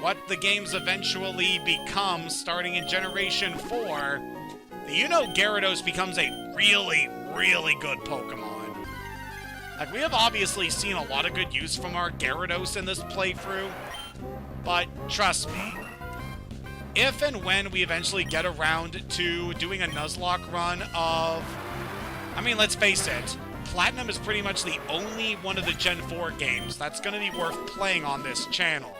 what the games eventually become starting in Generation 4, you know Gyarados becomes a really, really good Pokemon. Like, we have obviously seen a lot of good use from our Gyarados in this playthrough, but trust me, if and when we eventually get around to doing a Nuzlocke run of... I mean, let's face it, Platinum is pretty much the only one of the Gen 4 games that's going to be worth playing on this channel.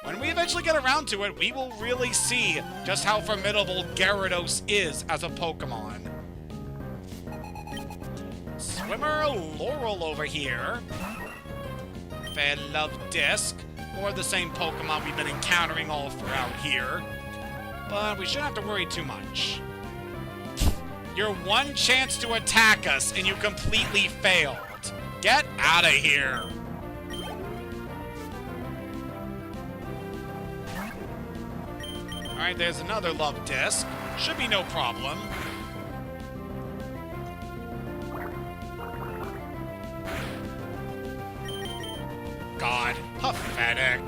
when we eventually get around to it, we will really see just how formidable Gyarados is as a Pokemon. Swimmer Laurel over here. Love Disc. More of the same Pokemon we've been encountering all throughout here. But we shouldn't have to worry too much. Your one chance to attack us, and you completely failed. Get out of here. Alright, there's another Love Disc. Should be no problem. God, pathetic.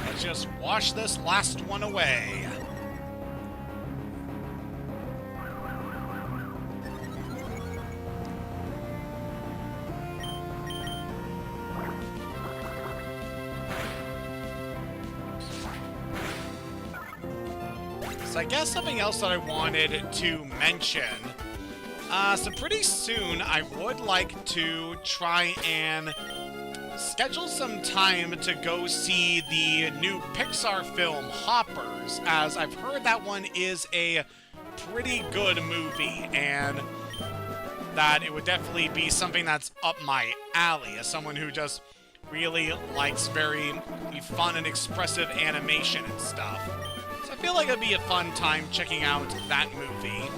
Let's just wash this last one away. So I guess something else that I wanted to mention. So pretty soon I would like to try and schedule some time to go see the new Pixar film, Hoppers, as I've heard that one is a pretty good movie, and that it would definitely be something that's up my alley, as someone who just really likes very fun and expressive animation and stuff. So I feel like it'd be a fun time checking out that movie.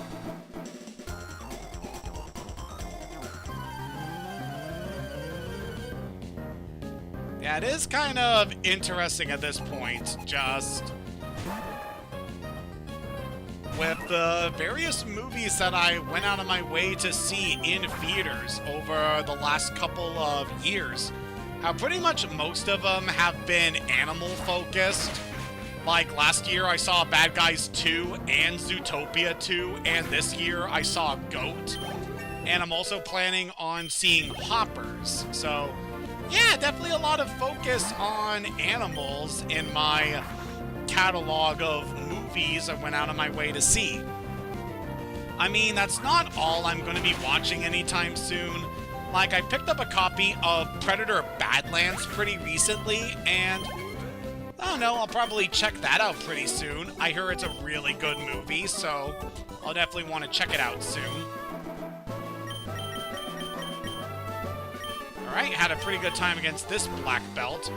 Yeah, it is kind of interesting at this point, just with the various movies that I went out of my way to see in theaters over the last couple of years. How pretty much most of them have been animal-focused. Like, last year I saw Bad Guys 2 and Zootopia 2, and this year I saw Goat. And I'm also planning on seeing Hoppers, so yeah, definitely a lot of focus on animals in my catalog of movies I went out of my way to see. I mean, that's not all I'm going to be watching anytime soon. Like, I picked up a copy of Predator Badlands pretty recently, and I don't know, I'll probably check that out pretty soon. I hear it's a really good movie, so I'll definitely want to check it out soon. Alright, had a pretty good time against this black belt.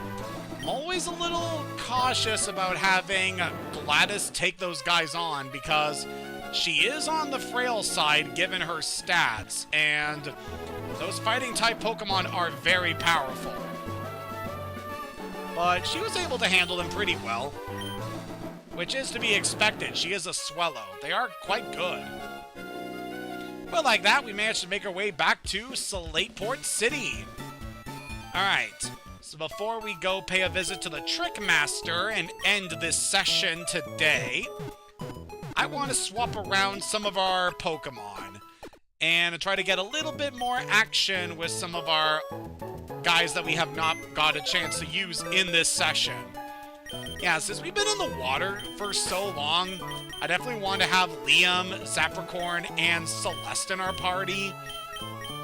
I'm always a little cautious about having Gladys take those guys on because she is on the frail side given her stats, and those fighting-type Pokemon are very powerful. But she was able to handle them pretty well, which is to be expected. She is a Swellow. They are quite good. Well, like that, we managed to make our way back to Salateport City. Alright, so before we go pay a visit to the Trick Master and end this session today, I want to swap around some of our Pokemon and try to get a little bit more action with some of our guys that we have not got a chance to use in this session. Yeah, since we've been in the water for so long, I definitely want to have Liam, Zapricorn, and Celeste in our party.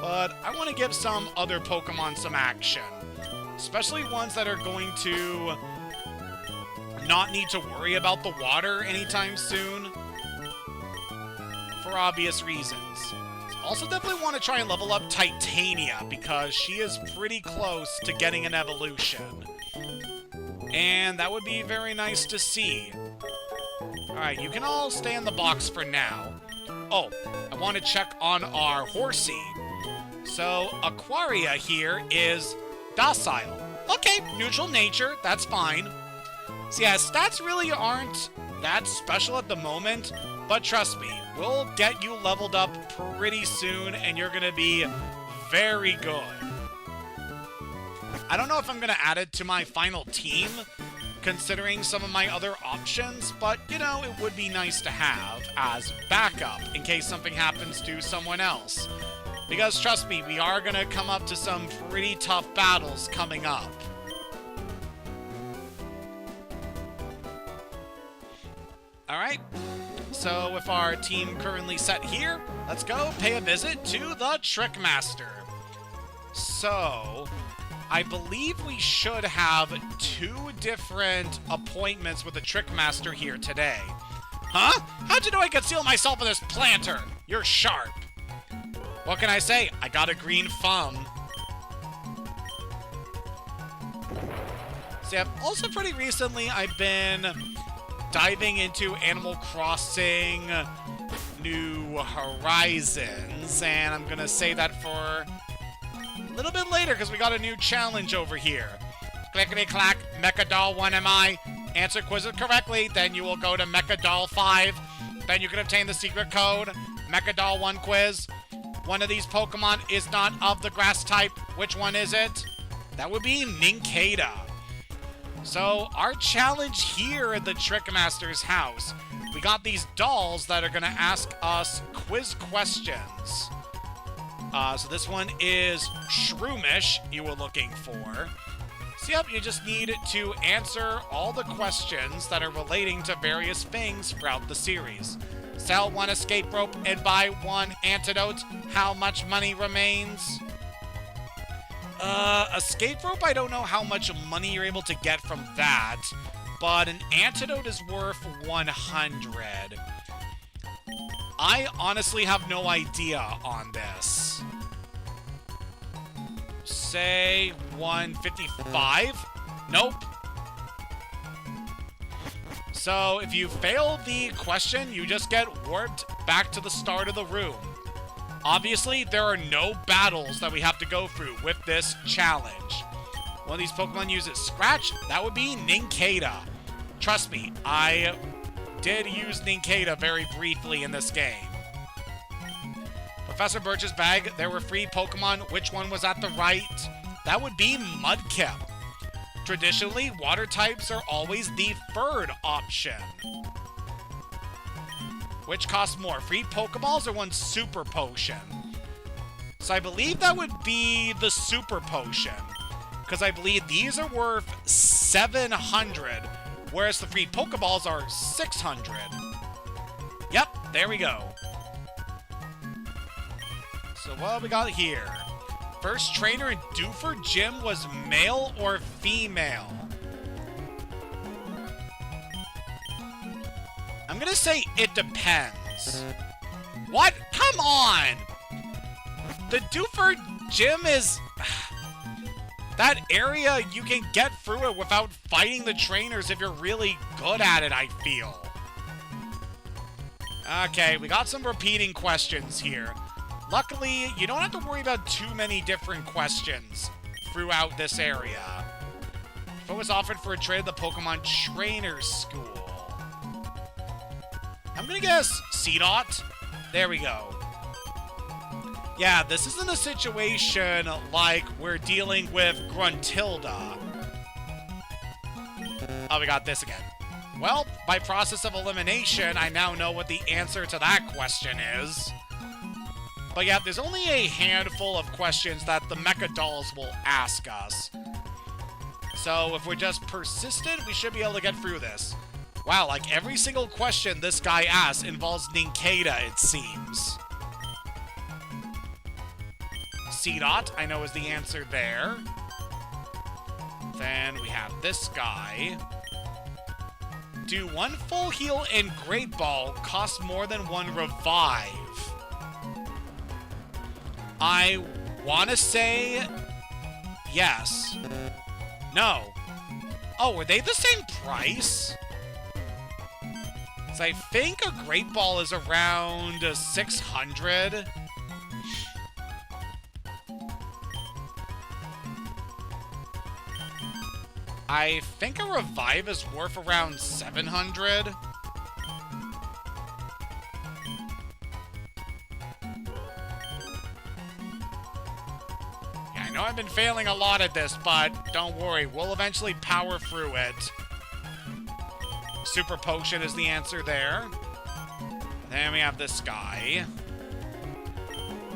But I want to give some other Pokemon some action. Especially ones that are going to not need to worry about the water anytime soon. For obvious reasons. Also definitely want to try and level up Titania, because she is pretty close to getting an evolution. And that would be very nice to see. Alright, you can all stay in the box for now. Oh, I want to check on our Horsey. So, Aquaria here is docile. Okay, neutral nature, that's fine. So yeah, stats really aren't that special at the moment, but trust me, we'll get you leveled up pretty soon, and you're gonna be very good. I don't know if I'm gonna add it to my final team, considering some of my other options, but, you know, it would be nice to have as backup in case something happens to someone else. Because, trust me, we are gonna come up to some pretty tough battles coming up. Alright, so So with our team currently set here, let's go pay a visit to the Trick Master. So, I believe we should have 2 different appointments with the Trick Master here today. Huh? How'd you know I could seal myself in this planter? You're sharp. What can I say? I got a green thumb. See, also pretty recently, I've been diving into Animal Crossing New Horizons, and I'm gonna say that for a little bit later because we got a new challenge over here. Clickety-clack, Mecha Doll 1 am I? Answer quizzes correctly, then you will go to Mecha Doll 5. Then you can obtain the secret code, Mecha Doll 1 quiz. One of these Pokemon is not of the grass type. Which one is it? That would be Nincada. So, our challenge here at the Trick Master's house, we got these dolls that are going to ask us quiz questions. So this one is Shroomish, you were looking for. So yep, you just need to answer all the questions that are relating to various things throughout the series. Sell 1 escape rope and buy 1 antidote. How much money remains? Escape rope, I don't know how much money you're able to get from that, but an antidote is worth 100. I honestly have no idea on this. Say 155? Nope. So if you fail the question, you just get warped back to the start of the room. Obviously, there are no battles that we have to go through with this challenge. One of these Pokemon uses Scratch, that would be Nincada. Trust me, I did use Nincada very briefly in this game. Professor Birch's bag, there were 3 Pokemon. Which one was at the right? That would be Mudkip. Traditionally, water types are always the third option. Which costs more, 3 Pokeballs or 1 Super Potion? So I believe that would be the Super Potion, because I believe these are worth 700, whereas the 3 Pokeballs are 600. Yep, there we go. So what we got here? First trainer in Doofer Gym was male or female? I'm gonna say it depends. What? Come on! The Doofer Gym is... that area, you can get through it without fighting the trainers if you're really good at it, I feel. Okay, we got some repeating questions here. Luckily, you don't have to worry about too many different questions throughout this area. If it was offered for a trade at the Pokemon Trainer School. I'm gonna guess C-Dot. There we go. Yeah, this isn't a situation like we're dealing with Gruntilda. Oh, we got this again. Well, by process of elimination, I now know what the answer to that question is. But yeah, there's only a handful of questions that the Mecha Dolls will ask us. So if we're just persistent, we should be able to get through this. Wow, like every single question this guy asks involves Nincada, it seems. C-Dot, I know is the answer there. Then we have this guy. Do 1 full heal and Great Ball cost more than 1 revive? I want to say yes. No. Oh, were they the same price? So I think a Great Ball is around 600. I think a Revive is worth around 700. Yeah, I know I've been failing a lot at this, but don't worry, we'll eventually power through it. Super Potion is the answer there. Then we have this guy.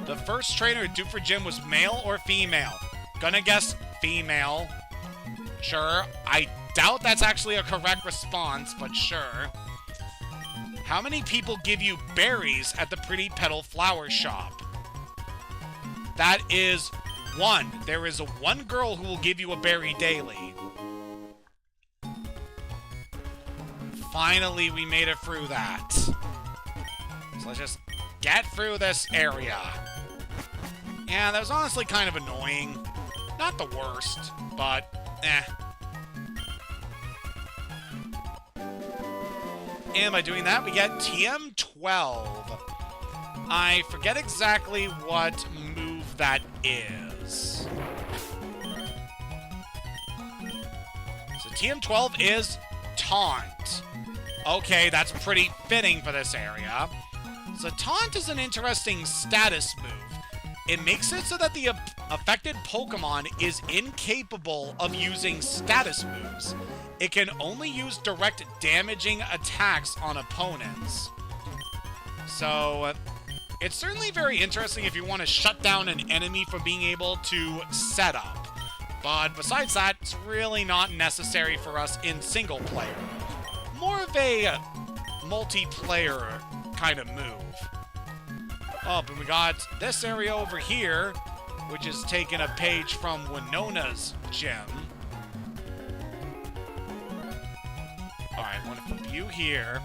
The first trainer at Doofer Gym was male or female? Gonna guess female. Sure. I doubt that's actually a correct response, but sure. How many people give you berries at the Pretty Petal Flower Shop? That is 1. There is one girl who will give you a berry daily. Finally, we made it through that. So let's just get through this area. Yeah, that was honestly kind of annoying. Not the worst, but eh. And by doing that, we get TM12. I forget exactly what move that is. So TM12 is Taunt. Okay, that's pretty fitting for this area. So Taunt is an interesting status move. It makes it so that the affected Pokemon is incapable of using status moves. It can only use direct damaging attacks on opponents. So, it's certainly very interesting if you want to shut down an enemy from being able to set up. But besides that, it's really not necessary for us in single player. More of a multiplayer kind of move. Oh, but we got this area over here, which is taking a page from Winona's gym. Alright, I'm gonna flip you here.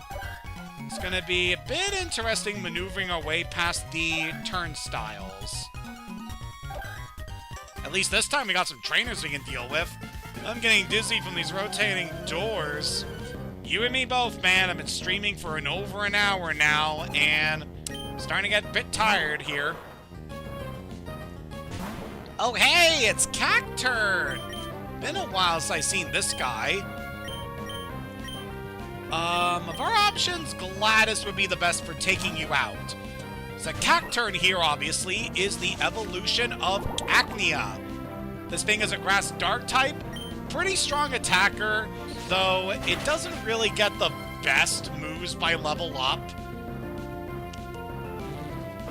It's gonna be a bit interesting maneuvering our way past the turnstiles. At least this time we got some trainers we can deal with. I'm getting dizzy from these rotating doors. You and me both, man. I've been streaming for over an hour now, and I'm starting to get a bit tired here. Oh, hey, it's Cacturn! Been a while since I've seen this guy. Of our options, Gladys would be the best for taking you out. So Cacturn here, obviously, is the evolution of Cacnea. This thing is a grass dark type, pretty strong attacker, though it doesn't really get the best moves by level up.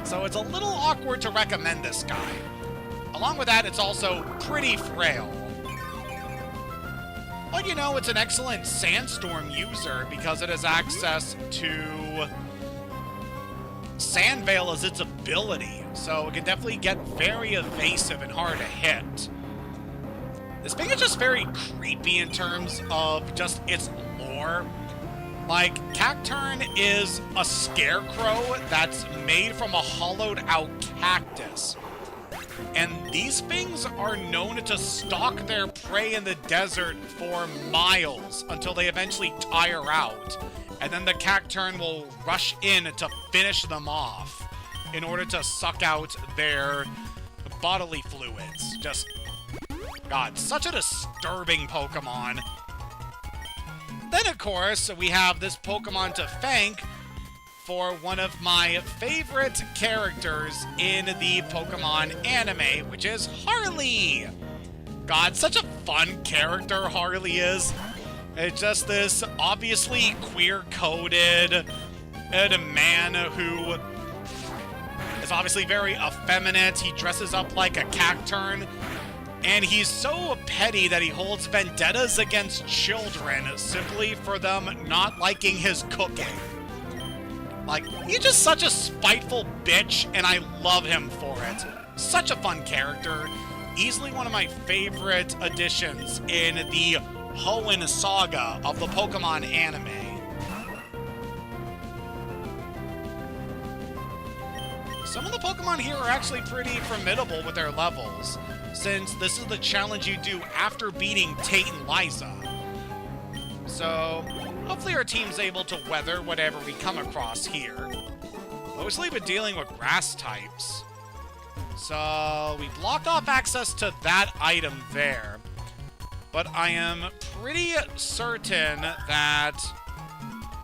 So it's a little awkward to recommend this guy. Along with that, it's also pretty frail. But, you know, it's an excellent Sandstorm user because it has access to Sand Veil as its ability, so it can definitely get very evasive and hard to hit. This thing is just very creepy in terms of just its lore. Like, Cacturn is a scarecrow that's made from a hollowed-out cactus. And these things are known to stalk their prey in the desert for miles until they eventually tire out. And then the Cacturn will rush in to finish them off in order to suck out their bodily fluids. Just, God, such a disturbing Pokemon. Then, of course, we have this Pokemon to thank for one of my favorite characters in the Pokemon anime, which is Harley. God, such a fun character Harley is. It's just this obviously queer-coded man who is obviously very effeminate. He dresses up like a Cacturn, and he's so petty that he holds vendettas against children simply for them not liking his cooking. Like, he's just such a spiteful bitch, and I love him for it. Such a fun character. Easily one of my favorite additions in the Hoenn saga of the Pokemon anime. Some of the Pokemon here are actually pretty formidable with their levels, since this is the challenge you do after beating Tate and Liza. So, hopefully our team's able to weather whatever we come across here. Mostly we're dealing with grass types. So, we blocked off access to that item there. But I am pretty certain that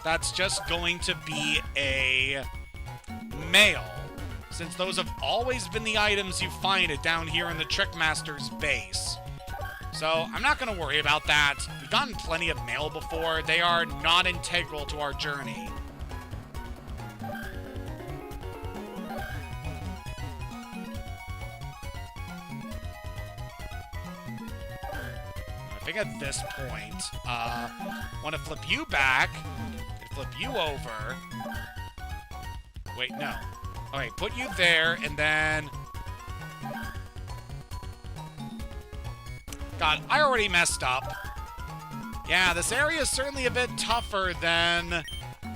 that's just going to be a male, since those have always been the items you find down here in the Trickmaster's base. So, I'm not going to worry about that. We've gotten plenty of mail before. They are not integral to our journey. I think at this point, want to flip you back, and flip you over, wait, no. Alright, put you there, and then... God, I already messed up. Yeah, this area is certainly a bit tougher than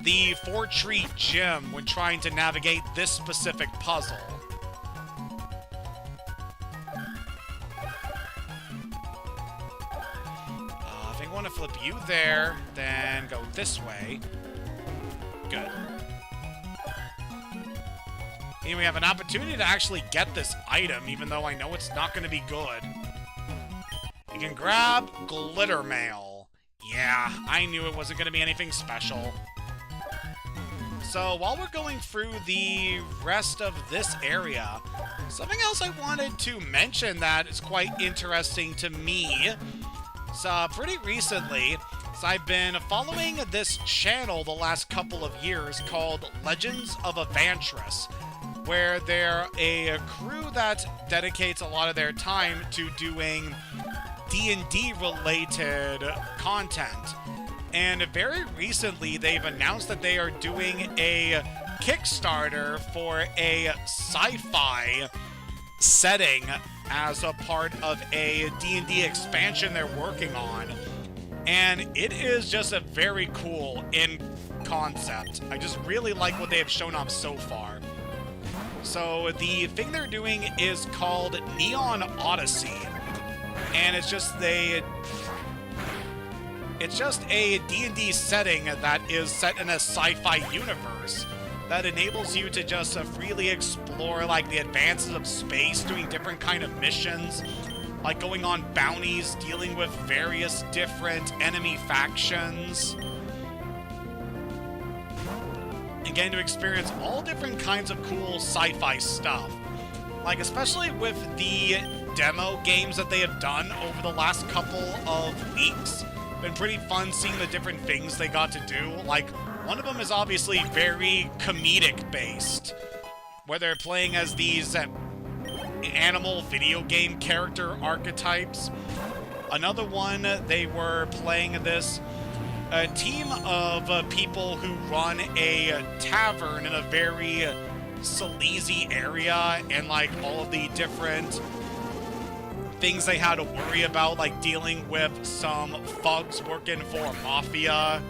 the 4-tree gym when trying to navigate this specific puzzle. If I want to flip you there, then go this way. Good. And we have an opportunity to actually get this item, even though I know it's not going to be good. You can grab Glitter Mail. Yeah, I knew it wasn't going to be anything special. So, while we're going through the rest of this area, something else I wanted to mention that is quite interesting to me. So, pretty recently, I've been following this channel the last couple of years called Legends of Evantris, where they're a crew that dedicates a lot of their time to doing D&D related content. And very recently, they've announced that they are doing a Kickstarter for a sci-fi setting as a part of a D&D expansion they're working on. And it is just a very cool in concept. I just really like what they have shown off so far. So the thing they're doing is called Neon Odyssey. And it's just a D&D setting that is set in a sci-fi universe that enables you to just freely explore like the advances of space, doing different kind of missions, like going on bounties, dealing with various different enemy factions, and getting to experience all different kinds of cool sci-fi stuff. Like, especially with the demo games that they have done over the last couple of weeks. Been pretty fun seeing the different things they got to do. Like, one of them is obviously very comedic based, where they're playing as these animal video game character archetypes. Another one, they were playing this team of people who run a tavern in a very sleazy area, and like all of the different things they had to worry about, like dealing with some thugs working for mafia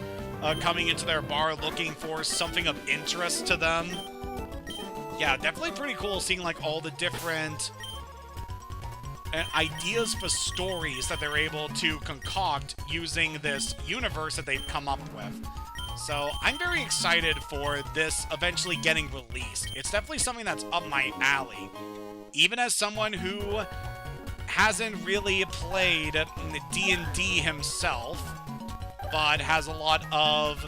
coming into their bar looking for something of interest to them. Yeah, definitely pretty cool seeing like all the different ideas for stories that they're able to concoct using this universe that they've come up with. So I'm very excited for this eventually getting released. It's definitely something that's up my alley. Even as someone who hasn't really played D&D himself, but has a lot of...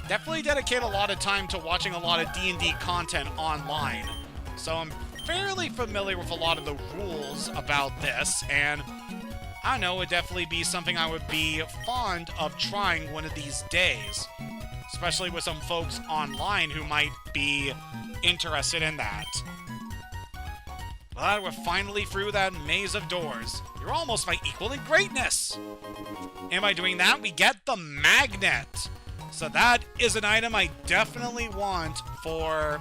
definitely dedicate a lot of time to watching a lot of D&D content online. So I'm fairly familiar with a lot of the rules about this, and I don't know, it would definitely be something I would be fond of trying one of these days. Especially with some folks online who might be interested in that. But we're finally through that maze of doors. You're almost my equal in greatness! And by doing that, we get the magnet. So that is an item I definitely want for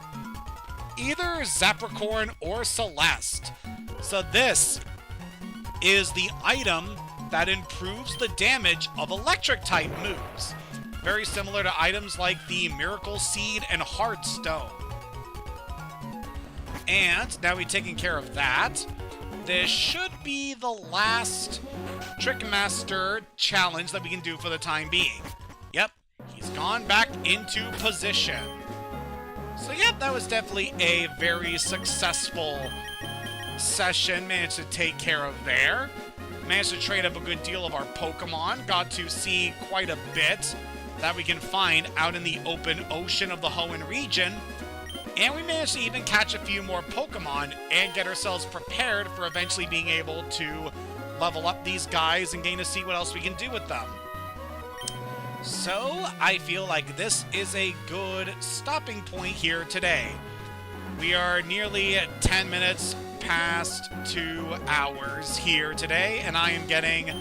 either Zapricorn or Celeste. So this is the item that improves the damage of electric-type moves. Very similar to items like the Miracle Seed and Heartstone. And now we've taken care of that. This should be the last Trickmaster challenge that we can do for the time being. Yep, he's gone back into position. So yep, that was definitely a very successful session. Managed to take care of there. Managed to trade up a good deal of our Pokemon. Got to see quite a bit that we can find out in the open ocean of the Hoenn region. And we managed to even catch a few more Pokemon and get ourselves prepared for eventually being able to level up these guys and gain to see what else we can do with them. So, I feel like this is a good stopping point here today. We are nearly 10 minutes past 2 hours here today, and I am getting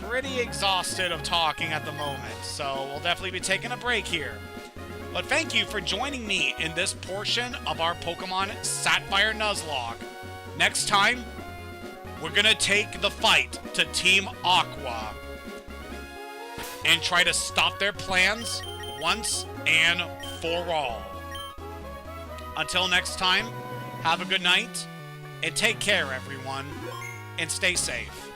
pretty exhausted of talking at the moment, so we'll definitely be taking a break here. But thank you for joining me in this portion of our Pokemon Sapphire Nuzlocke. Next time, we're gonna take the fight to Team Aqua and try to stop their plans once and for all. Until next time, have a good night, and take care, everyone, and stay safe.